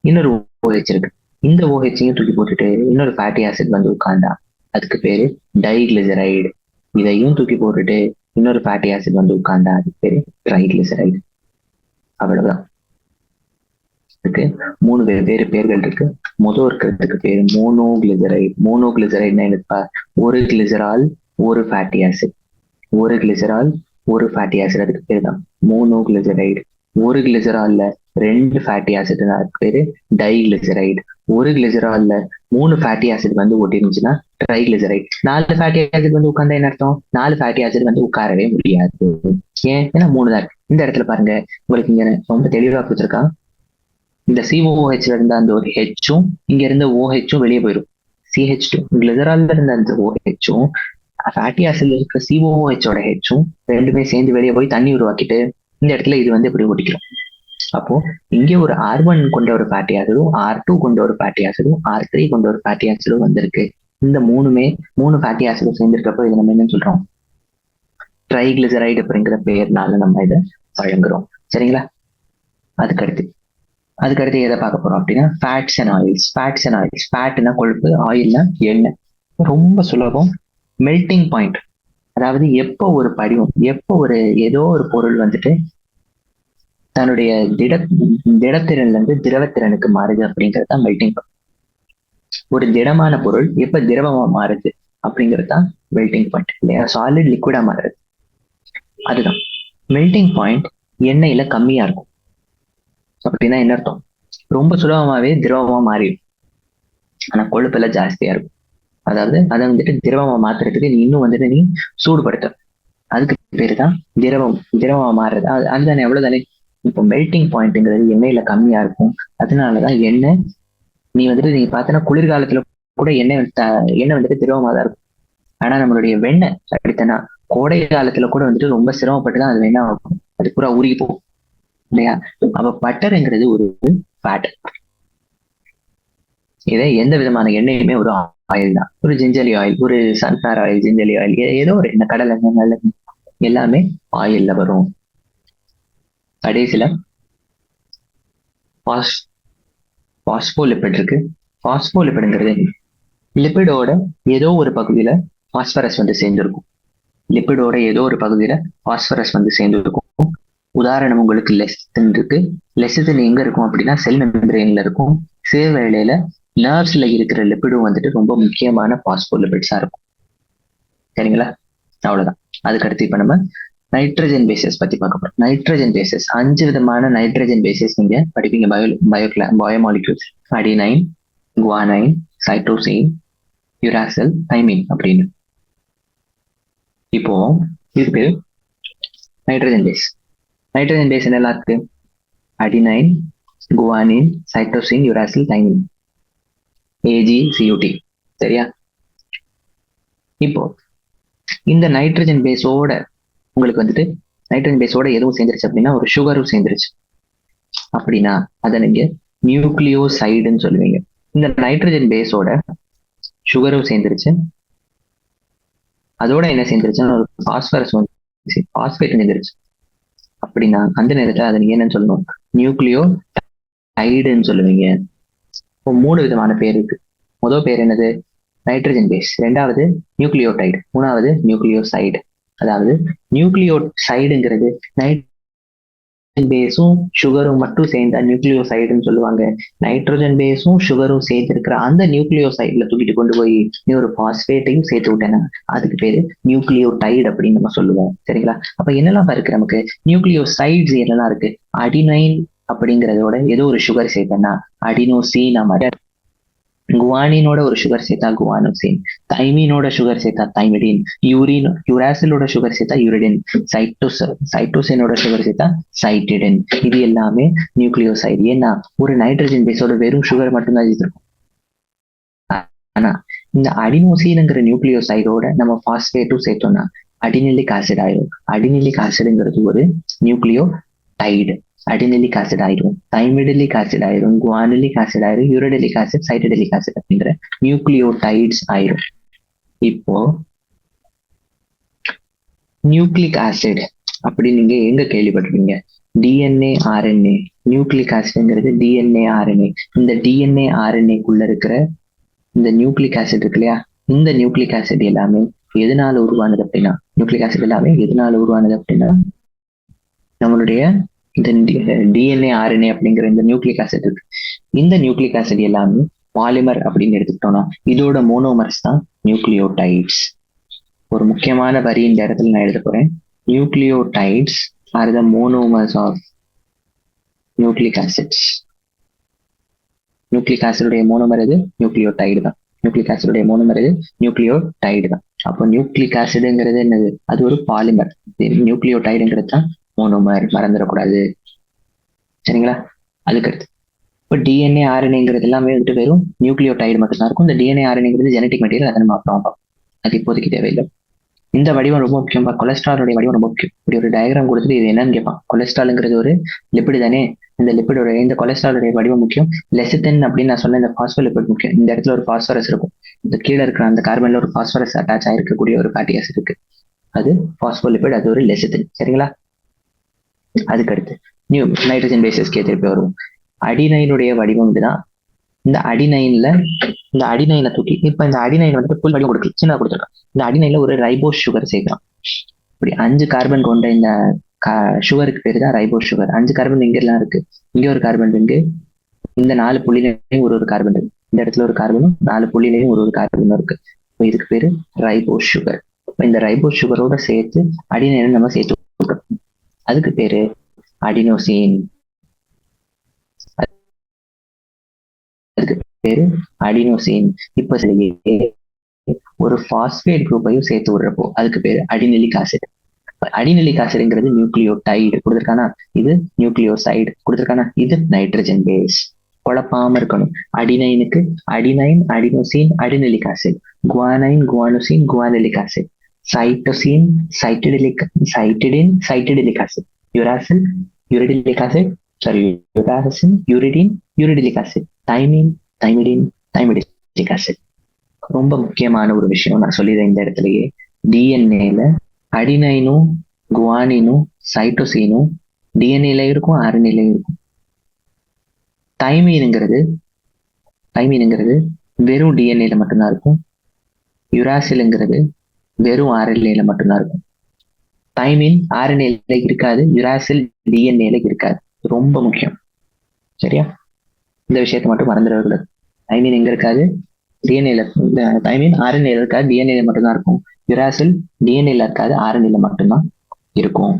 இன்னொரு OH இருக்கு, இந்த OHையும் தூக்கி போட்டுட்டு இன்னொரு ஃபேட்டி ஆசிட் வந்து உட்கார்ந்தா அதுக்கு பேரு டைகிளிசரைடு. இதையும் தூக்கி போட்டுட்டு இன்னொரு ஃபேட்டி ஆசிட் வந்து உட்கார்ந்தா அதுக்கு பேரு ட்ரைகிளிசரைடு. அவ்வளவுதான். இதுக்கு 3 வெவ்வேறு பேர்கள் இருக்கு. முதல் இருக்கிறதுக்கு பேரு மோனோகிளிசரைடு. மோனோகிளிசரைடுனா என்னப்பா? ஒரு கிளிசரால் ஒரு ஃபேட்டி ஆசிட், ஒரு கிளிசரால் ஒரு ஃபேட்டி ஆசிட், அதுக்கு பேரு தான் மோனோகிளிசரைடு. ஒரு கிளிசரால்ல 2 ஃபேட்டி ஆசிட், அதுக்கு பேரு டைகிளிசரைடு. ஒரு கிளிசரால்ல 3 ஃபேட்டி ஆசிட் வந்து ஒட்டி இருந்துச்சுன்னா ட்ரைகிளிசரைடு. 4 ஃபேட்டி ஆசிட் வந்து உட்கார்ந்தா என்ன அர்த்தம்? 4 ஃபேட்டி ஆசிட் வந்து உட்காரவே முடியாது. ஏன்? ஏன்னா 3 தான் இருக்கு. இந்த இடத்துல பாருங்க, உங்களுக்கு இங்க ரொம்ப தெளிவா கொடுத்துருக்கான். இந்த COOH இருந்த அந்த ஒரு ஹெச்சும் இங்க இருந்த OHும் வெளியே போயிடும். CH2 கிளிசரால்ல இருந்த அந்த OHும் ஃபேட்டி ஆசிட்ல இருக்கிற COOHோட ஹெச்சும் ரெண்டுமே சேர்ந்து வெளியே போய் தண்ணி உருவாக்கிட்டு இந்த இடத்துல இது வந்து எப்படி ஒட்டிக்கிறோம். அப்போ இங்க ஒரு R1 கொண்ட ஒரு ஃபேட்டி ஆசிடும், R2 கொண்ட ஒரு ஃபேட்டி ஆசிடும், R3 கொண்ட ஒரு ஃபேட்டி ஆசிடும் வந்திருக்கு. இந்த மூணு ஃபேட்டி ஆசிடும் சேர்ந்திருக்கப்போ இது நம்ம என்னன்னு சொல்றோம், ட்ரைகிளிசரைடு அப்படிங்கிற பெயர்னால நம்ம இதை வழங்குறோம். சரிங்களா? அதுக்கடுத்து எதை பார்க்க போறோம் அப்படின்னா ஃபேட்ஸ் அண்ட் ஆயில்ஸ். ஃபேட்னா கொழுப்பு, ஆயில்னா எண்ணெய். ரொம்ப சுலபம். மெல்டிங் பாயிண்ட், அதாவது எப்போ ஒரு படிவம், ஏதோ ஒரு பொருள் வந்துட்டு தன்னுடைய திடத்திறன்ல இருந்து திரவத்திறனுக்கு மாறுது அப்படிங்கிறது தான் மெல்டிங் பாயிண்ட். ஒரு திடமான பொருள் எப்ப திரவமா மாறுது அப்படிங்கிறது தான் மெல்டிங் பாயிண்ட் இல்லையா? சாலிட் லிக்விடா மாறுறது, அதுதான் மெல்டிங் பாயிண்ட். எண்ணெயில கம்மியா இருக்கும் அப்படின்னா என்ன அர்த்தம், ரொம்ப சுலபமாவே திரவமா மாறிடும். ஆனா கொழுப்புல ஜாஸ்தியா இருக்கும். அதாவது அதை வந்துட்டு திரவமா மாத்துறதுக்கு நீ இன்னும் வந்துட்டு நீ சூடுபடுத்த, அதுக்கு பேரு தான் திரவமா மாறுறது. அதுதானே, எவ்வளவுதானே. இப்போ மெல்டிங் பாயிண்ட்ங்கிறது எண்ணெயில கம்மியா இருக்கும். அதனாலதான் எண்ணெய் நீ பார்த்தனா குளிர்காலத்துல கூட எண்ணெய் வந்துட்டு திரவமா தான் இருக்கும். ஆனா நம்மளுடைய வெண்ணெய் அப்படித்தானா, கோடை காலத்துல கூட வந்துட்டு ரொம்ப சிரமப்பட்டு தான் அது வெண்ணெய் ஆகும், அது பூரா உருகி போகும் இல்லையா? அப்ப பட்டர்ங்கிறது ஒரு ஃபேட். இதே எந்த விதமான எண்ணெயுமே ஒரு ஆயில் தான். ஒரு ஜிஞ்சலி ஆயில், ஒரு சன்ஃபிளவர் ஆயில், ஜிஞ்சலி ஆயில், ஏதோ ஒரு எண்ணெய், கடலை எண்ணெய், நல்லெண்ணெய், எல்லாமே ஆயில்ல வரும். கடைசியில பாஸ்போலிபிட் இருக்கு. பாஸ்போலிபிட்ங்கிறது லிபிடோட ஏதோ ஒரு பகுதியில பாஸ்பரஸ் வந்து சேர்ந்திருக்கும். லிபிடோட ஏதோ ஒரு பகுதியில பாஸ்பரஸ் வந்து சேர்ந்திருக்கும். உதாரணம் உங்களுக்கு லெசித்தின் இருக்கு. லெசித்தின் எங்க இருக்கும் அப்படின்னா செல் மெம்பரேன்ல இருக்கும். சில வேளையில நர்வ்ஸ்ல இருக்கிற லிபிடும் வந்துட்டு ரொம்ப முக்கியமான பாஸ்போலிபிட்ஸா இருக்கும். சரிங்களா? அவ்வளவுதான். அதுக்கடுத்து இப்ப நம்ம நைட்ரஜன் பேசஸ் பத்தி பார்க்க போறோம். நைட்ரஜன் பேசஸ் 5 விதமான நைட்ரஜன் பேசஸ் நீங்க படிப்பீங்க biomolecules. Adenine, guanine, cytosine, uracil, thymine அப்படின்னு. இப்போ இதுக்கு நைட்ரஜன் பேஸ் என்னெல்லாம் இருக்கு? Adenine, guanine, cytosine, uracil, thymine, AgCUT. சரியா? இப்போ இந்த நைட்ரஜன் பேஸோட உங்களுக்கு வந்துட்டு நைட்ரஜன் பேஸோட எதுவும் சேர்ந்துருச்சு அப்படின்னா ஒரு சுகரும் சேர்ந்துருச்சு அப்படின்னா அதை நீங்க நியூக்ளியோசைடுன்னு சொல்லுவீங்க. இந்த நைட்ரஜன் பேஸோட சுகரும் சேர்ந்துருச்சு, அதோட என்ன சேர்ந்துருச்சுன்னா ஒரு பாஸ்பேட் சேர்ந்துருச்சு அப்படின்னா அந்த நேரத்துல அதை நீங்க என்னன்னு சொல்லணும், நியூக்ளியோடைடுன்னு சொல்லுவீங்க. இப்போ 3 விதமான பேர் இருக்கு. முதல் பேர் என்னது? Nitrogen base. 2வது நியூக்ளியோடைடு. 3வது நியூக்ளியோசைடு. அதாவது நியூக்ளியோசைடுங்கிறது நைட்ரஜன் பேஸும் சுகரும் மட்டும் சேர்ந்தா நியூக்ளியோசைடுன்னு சொல்லுவாங்க. நைட்ரஜன் பேஸும் சுகரும் சேர்த்து இருக்கிற அந்த நியூக்ளியோசைட்ல தூக்கிட்டு கொண்டு போய் நீ ஒரு பாஸ்பேட்டையும் சேர்த்து விட்டேன்னா அதுக்கு பேரு நியூக்ளியோடைடு அப்படின்னு நம்ம சொல்லுவோம். சரிங்களா? அப்ப என்னெல்லாம் இருக்கு நமக்கு? நியூக்ளியோசைட்ஸ் என்னெல்லாம் இருக்கு? அடினைன் அப்படிங்கிறதோட ஏதோ ஒரு சுகர் சேர்த்தேன்னா அடினோசின், குவானினோட ஒரு சுகர் சேர்த்தா குவானோசின், தைமினோட சுகர் சேர்த்தா தைமிடின், யுராசிலோட சுகர் சேர்த்தா யூரிடின், சைட்டோசினோட சுகர் சேர்த்தா சைட்டிடின். இது எல்லாமே நியூக்ளியோசைடு. ஏன்னா ஒரு நைட்ரஜன் பேஸோட வெறும் சுகர் மட்டும்தான் இருக்கும். ஆனா இந்த அடினோசின்ங்கிற நியூக்ளியோசைடோட நம்ம பாஸ்பேட்டும் சேர்த்தோம்னா அடினிலிக் ஆசிட் ஆயிடும். அடினிலிக் ஆசிடுங்கிறது ஒரு நியூக்ளியோடைடு. அடினிலிக் ஆசிட் ஆயிடும், தைமிடிலிக் ஆசிட் ஆயிரும், குவானிலிக் ஆசிட் ஆயிரும், யூரடிலிக் ஆசிட், சைட்டடிலிக் ஆசிட் அப்படிங்கிற நியூக்ளியோடைட்ஸ் ஆயிரும். இப்போ நியூக்ளிக் ஆசிட் அப்படி நீங்க எங்க கேள்விப்பட்டிருக்கீங்க? DNA, RNA. நியூக்ளிக் ஆசிட்ங்கிறது DNA, RNA. இந்த DNA, RNAக்குள்ள இருக்கிற இந்த நியூக்ளிக் ஆசிட் இருக்கு இல்லையா, இந்த நியூக்ளிக் ஆசிட் எல்லாமே எதனால உருவானது அப்படின்னா நம்மளுடைய இந்த DNA, RNA அப்படிங்கிற இந்த நியூக்ளிக் ஆசிட் இருக்கு. இந்த நியூக்ளிக் ஆசிட் எல்லாமே பாலிமர் அப்படின்னு எடுத்துக்கிட்டோம்னா இதோட மோனோமர்ஸ் தான் நியூக்ளியோடைட்ஸ். ஒரு முக்கியமான வரி இந்த இடத்துல நான் எழுத போறேன். Nucleotides are the monomers of nucleic acids. Nucleic ஆசிடுடைய மோனோமர் எது? நியூக்ளியோடைடு தான். நியூக்ளியோடைடு தான். அப்போ நியூக்ளிக் ஆசிடுங்கிறது என்னது? அது ஒரு பாலிமர். நியூக்ளியோடைடுங்கிறது தான் மோனோமர், மறந்துடக்கூடாது. சரிங்களா? அதுக்கடுத்து இப்போ DNA, RNAங்கிறது எல்லாமே வந்துட்டு வெறும் நியூக்ளியோடைடு மட்டும்தான் இருக்கும். இந்த DNA, RNAங்கிறது ஜெனட்டிக் மெட்டீரியல், அதை நம்ம அப்புறம் பார்ப்போம். அது இப்போதைக்கு தேவையில்லை. இந்த வடிவம் ரொம்ப முக்கியம். கொலஸ்ட்ராலுடைய வடிவம் ரொம்ப முக்கியம். இப்படி ஒரு டயக்ராம் கொடுத்துட்டு இது என்னன்னு கேட்பான். கொலஸ்ட்ராலுங்கிறது ஒரு லிப்பிடு தானே, இந்த கொலஸ்ட்ராலுடைய வடிவம் முக்கியம். லெசித்தின் அப்படின்னு நான் சொன்ன இந்த பாஸ்போலிபிட் முக்கியம். இந்த இடத்துல ஒரு பாஸ்பரஸ் இருக்கும். இந்த கீழே இருக்கிற அந்த கார்பன்ல ஒரு பாஸ்பரஸ் அட்டாச் ஆயிருக்கக்கூடிய ஒரு ஃபேட்டி ஆசிட் இருக்கு, அது பாஸ்போலிபிட், அது ஒரு லெசித்தின். சரிங்களா? அதுக்கு அடுத்து நைட்ரஜன் பேசஸ்க்கே திருப்பி வருவோம். அடினைனுடைய வடிவம் இதுதான். இந்த அடினைன்ல இந்த அடினைனை தூக்கி இப்ப இந்த அடினைன் வந்துட்டு புல் வடிவம் கொடுக்கல, சின்ன கொடுத்துருக்கான். இந்த அடினைன்ல ஒரு ரைபோஸ் சுகர் சேர்க்கலாம். இப்படி 5 கார்பன் கொண்ட இந்த சுகருக்கு பேரு தான் ரைபோஸ் சுகர். 5 கார்பன் இங்க எல்லாம் இருக்கு, இங்க ஒரு கார்பன் இருக்கு, இந்த 4 புள்ளிலையும் ஒரு கார்பன் இருக்கு, இந்த இடத்துல ஒரு கார்பனும் 4 புள்ளிலையும் ஒரு கார்பனும் இருக்கு. இதுக்கு பேரு ரைபோஸ் சுகர். இந்த ரைபோஸ் சுகரோட சேர்த்து அடினைனை நம்ம சேர்த்து கொடுக்கணும். அதுக்கு பேரு அடினோசின். அதுக்கு பேரு அடினோசின். இப்ப ஒரு பாஸ்பேட் குரூப்பையும் சேர்த்து விடுறப்போ அதுக்கு பேரு அடினெலிக் ஆசிட். அடினெலிக் ஆசிட்ங்கிறது நியூக்ளியோடைடு கொடுத்திருக்கானா, இது நியூக்ளியோசைடு கொடுத்திருக்கானா, இது நைட்ரஜன் பேஸ். குழப்பாம இருக்கணும். அடினைனுக்கு adenine, adenosine, adenylic acid. Guanine, guanosine, guanylic acid. Cytosine, cytidine, cytidylic acid. Uracil, uridylic acid. Sorry, uracil, uridine, uridylic acid. Thymine, thymidine, thymidylic acid. ரொம்ப முக்கியமான ஒரு விஷயம் நான் சொல்லிடுறேன் இந்த இடத்துலயே. டிஎன்ஏல அடினைனும் குவானினும் சைட்டோசினும் டிஎன்ஏல இருக்கும், ஆர்என்ஏல இருக்கும். தைமீனுங்கிறது வெறும் டிஎன்ஏல மட்டும்தான் இருக்கும். யுராசிலுங்கிறது வெறும் ஆர்என்ஏல மட்டும்தான் இருக்கும். தைமின் ஆர்என்ஏல இருக்காது, யுராசில் டிஎன்ஏல இருக்காது. ரொம்ப முக்கியம். சரியா? இந்த விஷயத்தை மட்டும் மறந்துடக்கூடாது. தைமின் எங்க இருக்காது? டிஎன்ஏல. தைமின் ஆர்என்ஏல இருக்காது, டிஎன்ஏல மட்டும்தான் இருக்கும். யுராசில் டிஎன்ஏல இருக்காது, ஆர்என்ஏல மட்டும்தான் இருக்கும்.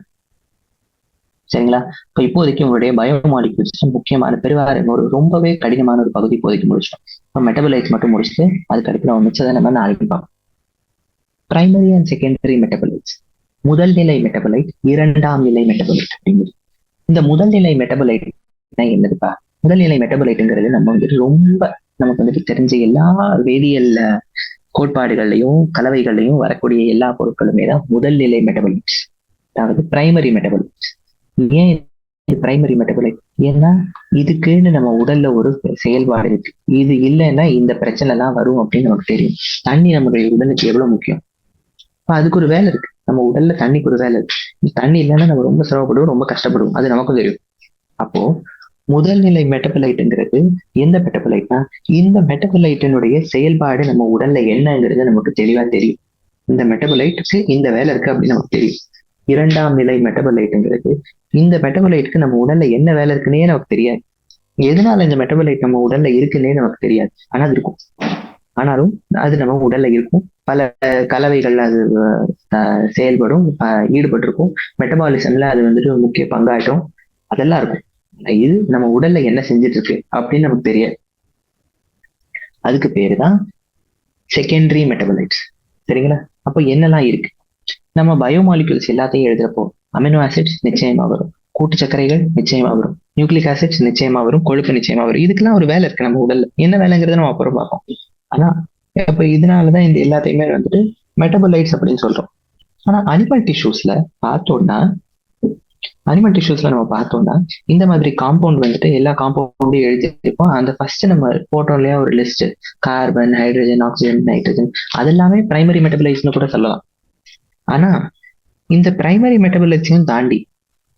சரிங்களா? இப்போ இப்போதைக்கு உங்களுடைய பயோமாலிகுல்ஸ் முக்கியமான பெருவாரின் ஒரு ரொம்பவே கடினமான ஒரு பகுதி இப்போதைக்கு முடிச்சிட்டோம். இப்போ மெட்டபலைட்ஸ் மட்டும் முடிச்சுட்டு அதுக்கு அடுத்து நம்ம மிச்சதை நம்ம நாளைக்கு பார்ப்போம். Primary and secondary metabolites. முதல் நிலை மெட்டபலைட், இரண்டாம் நிலை மெட்டபலைட் அப்படிங்கிறது. இந்த முதல் நிலை மெட்டபலைட் என்னதுப்பா? முதல் நிலை மெட்டபலைட்டுங்கிறது நம்ம வந்துட்டு ரொம்ப நமக்கு வந்துட்டு தெரிஞ்ச எல்லா வேதியியல் கோட்பாடுகள்லையும் கலவைகள்லையும் வரக்கூடிய எல்லா பொருட்களுமே தான் முதல் நிலை மெட்டபலைட்ஸ், அதாவது பிரைமரி மெட்டபலைட்ஸ். ஏன் இது பிரைமரி மெட்டபலைட்? ஏன்னா இதுக்குன்னு நம்ம உடல்ல ஒரு செயல்பாடு இருக்கு. இது இல்லைன்னா இந்த பிரச்சனை எல்லாம் வரும் அப்படின்னு நமக்கு தெரியும். தண்ணி நம்மளுடைய உடலுக்கு எவ்வளவு முக்கியம். அதுக்கு ஒரு வேலை இருக்கு. நம்ம உடல்ல தண்ணிக்கு ஒரு வேலை இருக்கு. தண்ணி இல்லைன்னா நம்ம ரொம்ப சிரமப்படுவோம், ரொம்ப கஷ்டப்படுவோம். அது நமக்கும் தெரியும். அப்போ முதல் நிலை மெட்டபலைட்டுங்கிறது எந்த மெட்டபலைட்னா, இந்த மெட்டபலைட்டினுடைய செயல்பாடு நம்ம உடல்ல என்னங்கிறது நமக்கு தெளிவா தெரியும். இந்த மெட்டபலைட்டுக்கு இந்த வேலை இருக்கு அப்படின்னு நமக்கு தெரியும். இரண்டாம் நிலை மெட்டபலைட்டுங்கிறது இந்த மெட்டபலைட்டுக்கு நம்ம உடல்ல என்ன வேலை இருக்குன்னே நமக்கு தெரியாது. எதனால இந்த மெட்டபலைட் நம்ம உடல்ல இருக்குன்னே நமக்கு தெரியாது. ஆனா அது இருக்கும். ஆனாலும் அது நம்ம உடல்ல இருக்கும். பல கலவைகள்ல அது செயல்படும், ஈடுபட்டிருக்கும். மெட்டபாலிசம்ல அது வந்துட்டு முக்கிய பங்காற்றும். அதெல்லாம் இருக்கும். இது நம்ம உடல்ல என்ன செஞ்சுட்டு இருக்கு அப்படின்னு நமக்கு தெரியாது. அதுக்கு பேருதான் செகண்டரி மெட்டபலைட்ஸ். சரிங்களா? அப்போ என்னெல்லாம் இருக்கு? நம்ம பயோமாலிகுல்ஸ் எல்லாத்தையும் எழுதுறப்போ அமினோ ஆசிட்ஸ் நிச்சயமா வரும், கூட்டு சர்க்கரைகள் நிச்சயமா வரும், நியூக்ளிக் ஆசிட்ஸ் நிச்சயமா வரும், கொழுப்பு நிச்சயமா வரும். இதுக்கெல்லாம் ஒரு வேலை இருக்கு நம்ம உடல்ல. என்ன வேலைங்கிறத நம்ம அப்புறம் பார்ப்போம். ஆனா இப்ப இதனாலதான் இந்த எல்லாத்தையுமே வந்துட்டு மெட்டபலைட்ஸ் அப்படின்னு சொல்றோம். ஆனா அனிமல் டிஷ்யூஸ்ல நம்ம பார்த்தோம்னா இந்த மாதிரி காம்பவுண்ட் வந்துட்டு எல்லா காம்பவுண்டையும் எழுதிருப்போம். அந்த ஃபர்ஸ்ட் நம்ம போட்டோம் இல்லையா ஒரு list, carbon, hydrogen, oxygen, nitrogen, அதெல்லாமே பிரைமரி மெட்டபலைட்ஸ்னு கூட சொல்லலாம். ஆனா இந்த பிரைமரி மெட்டபலைட்ஸையும் தாண்டி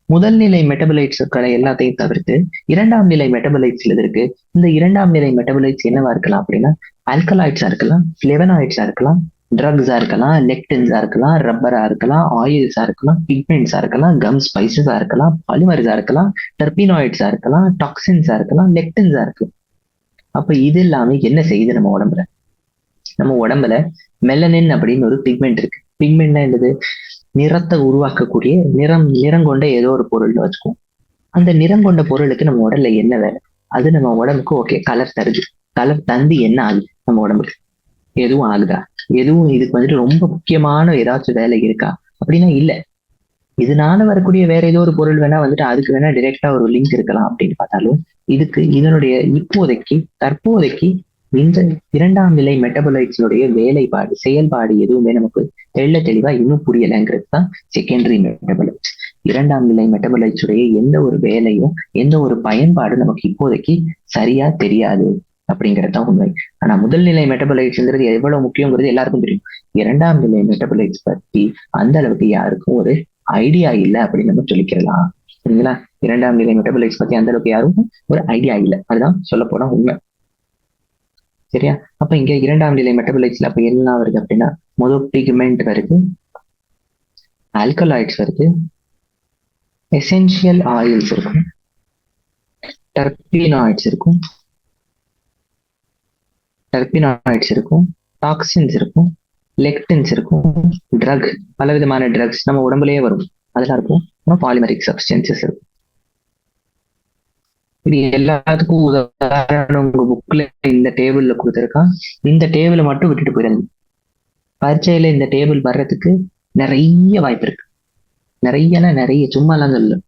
முதல் நிலை மெட்டபலைட்ஸ் எல்லாத்தையும் தவிர்த்து இரண்டாம் நிலை மெட்டபலைட்ஸ்ல இருக்கு. இந்த இரண்டாம் நிலை மெட்டபலைட்ஸ் என்னவா இருக்கலாம் அப்படின்னா, ஆல்கலாய்ட்ஸா இருக்கலாம், ஃபிளேவனாய்ட்ஸா இருக்கலாம், ட்ரக்ஸா இருக்கலாம், லெக்டின்ஸா இருக்கலாம், ரப்பரா இருக்கலாம், ஆயில்ஸா இருக்கலாம், பிக்மெண்ட்ஸா இருக்கலாம், கம் ஸ்பைசஸா இருக்கலாம், பாலிமர்ஸா இருக்கலாம், டெர்பினாய்ட்ஸா இருக்கலாம், டாக்ஸின்ஸா இருக்கலாம், லெக்டின்ஸா இருக்கலாம். அப்ப இது எல்லாமே என்ன செய்யுது நம்ம உடம்புல? நம்ம உடம்புல மெலனின் அப்படின்னு ஒரு பிக்மெண்ட் இருக்கு. பிக்மெண்ட்னா என்னது? நிறத்தை உருவாக்கக்கூடிய நிறம் கொண்ட ஏதோ ஒரு பொருள்னு வச்சுக்கோம். அந்த நிறம் கொண்ட பொருளுக்கு நம்ம உடல்ல என்ன வேலை? அது நம்ம உடம்புக்கு ஓகே கலர் தருது. கலர் தந்து என்ன ஆகுது நம்ம உடம்புக்கு? எதுவும் ஆகுதா? எதுவும் இதுக்கு வந்துட்டு ரொம்ப முக்கியமான ஏதாச்சும் வேலை இருக்கா அப்படின்னா இல்ல. இதனால வரக்கூடிய வேற ஏதோ ஒரு பொருள் வேணா வந்துட்டு அதுக்கு வேணா டைரக்டா ஒரு லிங்க் இருக்கலாம் அப்படின்னு பார்த்தாலும் இதனுடைய தற்போதைக்கு இந்த இரண்டாம் நிலை மெட்டபலைட்ஸுடைய வேலைப்பாடு, செயல்பாடு எதுவுமே நமக்கு தெளிவா இன்னும் புரியலைங்கிறது தான் செகண்டரி மெட்டபலைட்ஸ். இரண்டாம் நிலை மெட்டபலைட்ஸுடைய எந்த ஒரு வேலையும் எந்த ஒரு பயன்பாடும் நமக்கு இப்போதைக்கு சரியா தெரியாது. அப்படிங்கிறது தான் உண்மை. ஆனா முதல் நிலை மெட்டபலைட்ஸ்ங்கிறது எவ்வளவு முக்கியங்கிறது எல்லாருக்கும் தெரியும். இரண்டாம் நிலை மெட்டபலைட்ஸ் பத்தி அந்த அளவுக்கு யாருக்கும் ஒரு ஐடியா இல்லை அப்படின்னு நம்ம சொல்லிக்கலாம். சரிங்களா? இரண்டாம் நிலை மெட்டபலைட்ஸ் பத்தி அந்த அளவுக்கு யாரும் ஒரு ஐடியா இல்லை, அதுதான் சொல்ல போனா உண்மை. சரியா? அப்ப இங்க இரண்டாம் நிலை மெட்டபலைட்ஸ்ல அப்ப என்ன வருது அப்படின்னா, முதல் பிக்மெண்ட் வருது, ஆல்கலாய்ட்ஸ் வருது, எசென்சியல் ஆயில்ஸ் இருக்கும், டர்பீனாய்ட்ஸ் இருக்கும், டாக்ஸின்ஸ் இருக்கும், லெக்டின்ஸ் இருக்கும், ட்ரக், பலவிதமான ட்ரக்ஸ் நம்ம உடம்புலயே வரும் அதெல்லாம் இருக்கும், அப்புறம் பாலிமரிக் சப்ஸ்டன்சஸ் இருக்கும். இது எல்லாத்துக்கும் உதாரணம் உங்க புக்ல இந்த டேபிள்ல கொடுத்துருக்கான். இந்த டேபிளை மட்டும் விட்டுட்டு போயிடாது. பரீட்சையில இந்த டேபிள் வர்றதுக்கு நிறைய வாய்ப்பு இருக்கு. நிறைய சும்மாலாம் சொல்லல,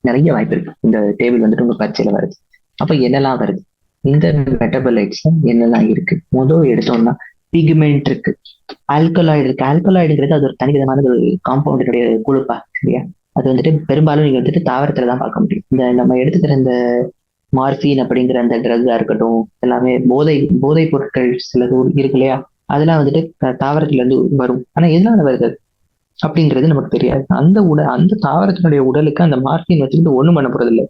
நிறைய வாய்ப்பு இருக்கு இந்த டேபிள் வந்துட்டு உங்க பரீட்சையில வருது. அப்ப என்னெல்லாம் வருது, இந்த மெட்டபலைட்ஸ்ல என்னெல்லாம் இருக்கு? முதல் எடுத்தோம்னா பிக்மெண்ட் இருக்கு, ஆல்கலாய்டு இருக்கு. ஆல்கலாய்டுங்கிறது அது ஒரு தனிவிதமான ஒரு காம்பவுண்டுடைய குழுப்பா, சரியா? அது வந்துட்டு பெரும்பாலும் நீங்க வந்துட்டு தாவரத்துல தான் பார்க்க முடியும். இந்த நம்ம எடுத்துக்கிற இந்த மார்பின் அப்படிங்கிற அந்த ட்ரக்கா இருக்கட்டும், எல்லாமே போதை பொருட்கள் சிலது இருக்கு இல்லையா, அதெல்லாம் வந்துட்டு தாவரத்துல இருந்து வரும். ஆனா எதனால வருது அப்படிங்கிறது நமக்கு தெரியாது. அந்த தாவரத்தினுடைய உடலுக்கு அந்த மார்பின் வச்சுக்கிட்டு ஒண்ணும் பண்ண போறது இல்லை.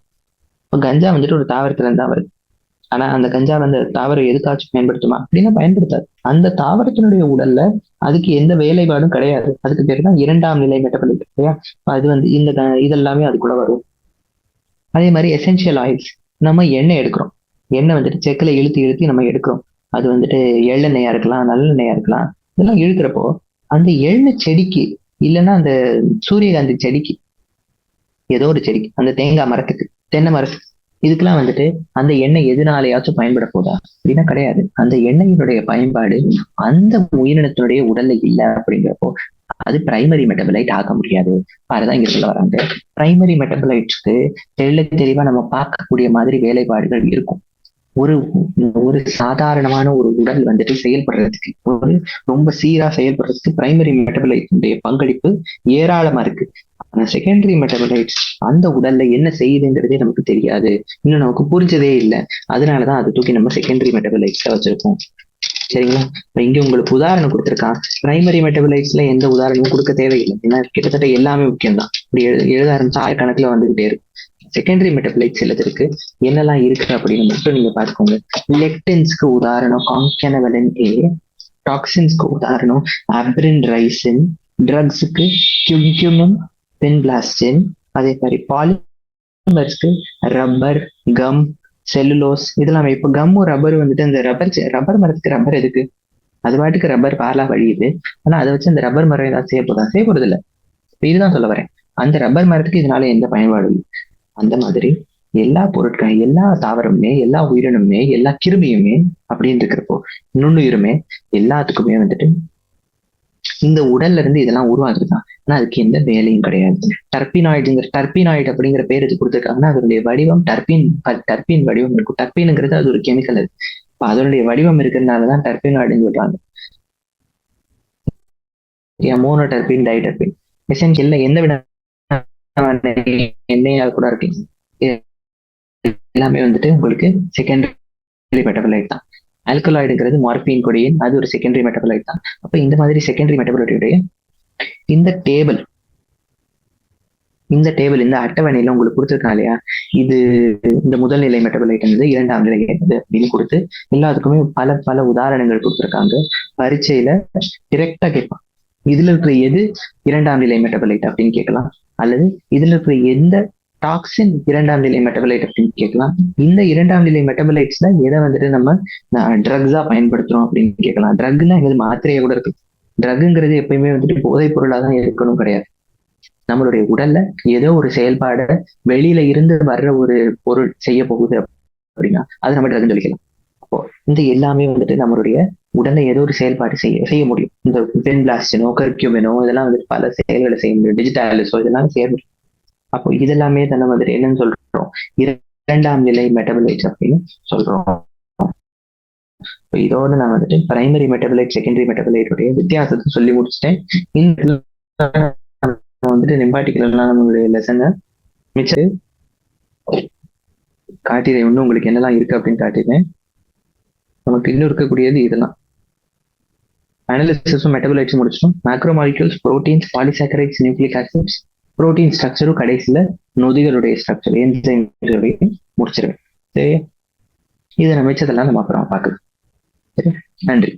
இப்போ கஞ்சா வந்துட்டு ஒரு தாவரத்துல இருந்தா வருது. ஆனா அந்த கஞ்சா வந்து தாவரம் எதுக்காச்சும் பயன்படுத்துமா அப்படின்னா பயன்படுத்தாது. அந்த தாவரத்தினுடைய உடல்ல அதுக்கு எந்த வேலைப்பாடும் கிடையாது. அதுக்கு பேர் தான் இரண்டாம் நிலை மெட்டபலைட், இல்லையா? அது வந்து இதெல்லாமே அதுக்குள்ள வரும். அதே மாதிரி எசென்சியல் ஆயில்ஸ், நம்ம எண்ணெய் எடுக்கிறோம். எண்ணெய் வந்துட்டு செக்கில் இழுத்தி நம்ம எடுக்கிறோம். அது வந்துட்டு எள்ளெண்ணெயா இருக்கலாம், நல்லெண்ணெயா இருக்கலாம். இதெல்லாம் இழுக்கிறப்போ அந்த எண்ணெய் செடிக்கு, இல்லைன்னா அந்த சூரியகாந்தி செடிக்கு, ஏதோ ஒரு செடிக்கு, அந்த தேங்காய் மரத்துக்கு, தென்னை மரத்துக்கு, இதுக்கெல்லாம் வந்துட்டு அந்த எண்ணெய் எதுனாலையாச்சும் பயன்பட போதா அப்படின்னா கிடையாது. அந்த எண்ணெயினுடைய பயன்பாடு அந்த உயிரினத்தினுடைய உடல்ல இல்லை அப்படிங்கிறப்போ அது பிரைமரி மெட்டபலைட் ஆக முடியாது. அதுதான் இங்க சொல்ல வராங்க. பிரைமரி மெட்டபலைட்ஸ்க்கு தெளிவா நம்ம பார்க்கக்கூடிய மாதிரி வேலைப்பாடுகள் இருக்கும். ஒரு சாதாரணமான ஒரு உடல் வந்துட்டு செயல்படுறதுக்கு, ஒரு ரொம்ப சீரா செயல்படுறதுக்கு பிரைமரி மெட்டபலைட்ஸுடைய பங்களிப்பு ஏராளமா இருக்கு. ஆனா செகண்டரி மெட்டபலைட்ஸ் அந்த உடல்ல என்ன செய்யுதுங்கிறதே நமக்கு தெரியாது, இன்னும் நமக்கு புரிஞ்சதே இல்லை. அதனாலதான் அதை தூக்கி நம்ம செகண்டரி மெட்டபலைட்ஸ்ல வச்சிருக்கோம். சரிங்களா? இப்ப இங்க உங்களுக்கு உதாரணம் கொடுத்துருக்கான். பிரைமரி மெட்டபலைட்ஸ்ல எந்த உதாரணமும் கொடுக்க தேவையில்லை, ஏன்னா கிட்டத்தட்ட எல்லாமே முக்கியம்தான். இப்படி எழுத ஆரம்பிச்சா ஆயிரக்கணக்கில் வந்துகிட்டே இருக்கு. செகண்டரி மெட்டபலைட்ஸ் சிலது இருக்கு, என்னெல்லாம் இருக்கு அப்படின்னு மட்டும் நீங்க பாத்துக்கோங்க. லெக்டின்ஸ்க்கு உதாரணம் கான்கனவலின் ஏ, டாக்ஸின்ஸ்க்கு உதாரணம் அப்ரின் ரைசின், ட்ரக்ஸுக்கு கியூமின், பென்பிளாஸ்டின், அதே மாதிரி பாலிமர்ஸ்க்கு ரப்பர், கம், செல்லுலோஸ், இதெல்லாம். இப்போ கம்மும் ரப்பர் வந்துட்டு அந்த ரப்பர் மரத்துக்கு ரப்பர் எதுக்கு? அது பாட்டுக்கு ரப்பர் பாலா வழியுது. ஆனா அதை வச்சு அந்த ரப்பர் மரம் ஏதாவது செய்யப்படுறது இல்லை. இதுதான் சொல்ல வரேன். அந்த ரப்பர் மரத்துக்கு இதனால எந்த பயன்பாடும் இல்லை. அந்த மாதிரி எல்லா பொருட்களும், எல்லா தாவரமுமே, எல்லா உயிரினமுமே, எல்லா கிருமியுமே அப்படின்னு இருக்கிறப்போ, நுண்ணுயிருமே, எல்லாத்துக்குமே வந்துட்டு இந்த உடல்ல இருந்து இதெல்லாம் உருவாகுதுதான். ஆனா அதுக்கு எந்த வேலையும் கிடையாது. டர்பினாய்டு அப்படிங்கிற பேர் இது கொடுத்துருக்காங்கன்னா அதனுடைய வடிவம் டர்பின் வடிவம் இருக்கும். டர்பின்ங்கிறது அது ஒரு கெமிக்கல். அது அதனுடைய வடிவம் இருக்கிறதுனாலதான் டர்பினாய்டுன்னு சொல்றாங்க. மோனோ டர்பின், டைடர்பின், எசென்சியல்ல எந்த விட எண்ணெயாக கூட இருக்கு. எல்லாமே வந்துட்டு உங்களுக்கு செகண்டரி மெட்டபலைட் தான். ஆல்கலாய்டுங்கிறது மார்பின், கொடியின், அது ஒரு செகண்டரி மெட்டபலைட் தான். அப்ப இந்த மாதிரி செகண்டரி மெட்டபலைட்டுடைய இந்த டேபிள் இந்த அட்டவணையில உங்களுக்கு கொடுத்துருக்காங்க இல்லையா, இது இந்த முதல் நிலை மெட்டபலைட், இரண்டாம் நிலை அப்படின்னு கொடுத்து எல்லாத்துக்குமே பல பல உதாரணங்கள் கொடுத்துருக்காங்க. பரீட்சையில டிரெக்டா கேட்பான், இதுல இருக்கிற எது இரண்டாம் நிலை மெட்டபலைட் அப்படின்னு கேட்கலாம், அல்லது இதுல இருக்கிற எந்த டாக்ஸின் இரண்டாம் நிலை மெட்டபலைட் அப்படின்னு கேட்கலாம். இந்த இரண்டாம் நிலை மெட்டபலைட்ஸ்ல எதை வந்துட்டு நம்ம ட்ரக்ஸா பயன்படுத்துறோம் அப்படின்னு கேட்கலாம். ட்ரக்னா எங்களுக்கு மாத்திரையா கூட இருக்கு. ட்ரக்குங்கிறது எப்பயுமே வந்துட்டு போதைப் பொருளா தான் இருக்கணும் கிடையாது. நம்மளுடைய உடல்ல ஏதோ ஒரு செயல்பாட வெளியில இருந்து வர்ற ஒரு பொருள் செய்ய போகுது அப்படின்னா அது நம்ம ட்ரக்னு சொல்லிக்கலாம். அப்போ இந்த எல்லாமே வந்துட்டு நம்மளுடைய உடல்ல ஏதோ ஒரு செயல்பாடு செய்ய முடியும். இந்த பென்பிளாஸ்டினோ, கர்க்யூமினோ, இதெல்லாம் வந்துட்டு பல செயல்களை செய்ய முடியும். டிஜிட்டாலிஸோ இதெல்லாம் செய்ய முடியும். அப்போ இதெல்லாமே தானே வந்துட்டு என்னன்னு சொல்றோம், இரண்டாம் நிலை மெட்டபலைட் அப்படின்னு சொல்றோம். இதோட நான் வந்துட்டு பிரைமரி மெட்டபலைட், செகண்டரி மெட்டபலைட்டுடைய வித்தியாசத்தை சொல்லி முடிச்சுட்டேன். வந்துட்டு நிம்பாட்டிக்கலாம் நம்மளுடைய லெசனை மிச்சம் காட்டிடுறேன். இன்னும் உங்களுக்கு என்னெல்லாம் இருக்கு அப்படின்னு காட்டிடுறேன். நமக்கு இன்னும் இருக்கக்கூடியது இதெல்லாம். அனாலிசிஸும் மெட்டபாலைட்ஸும் முடிச்சிட்டோம். Macromolecules, proteins, polysaccharides, nucleic acids, protein ஸ்ட்ரக்சரும் கடைசியில நொதிகளுடைய ஸ்ட்ரக்சர் என்சைம்களுடைய முடிச்சிருவேன். சரி, இதை மிச்சதெல்லாம் நம்ம அப்புறம் பார்க்கலாம். சரி, நன்றி.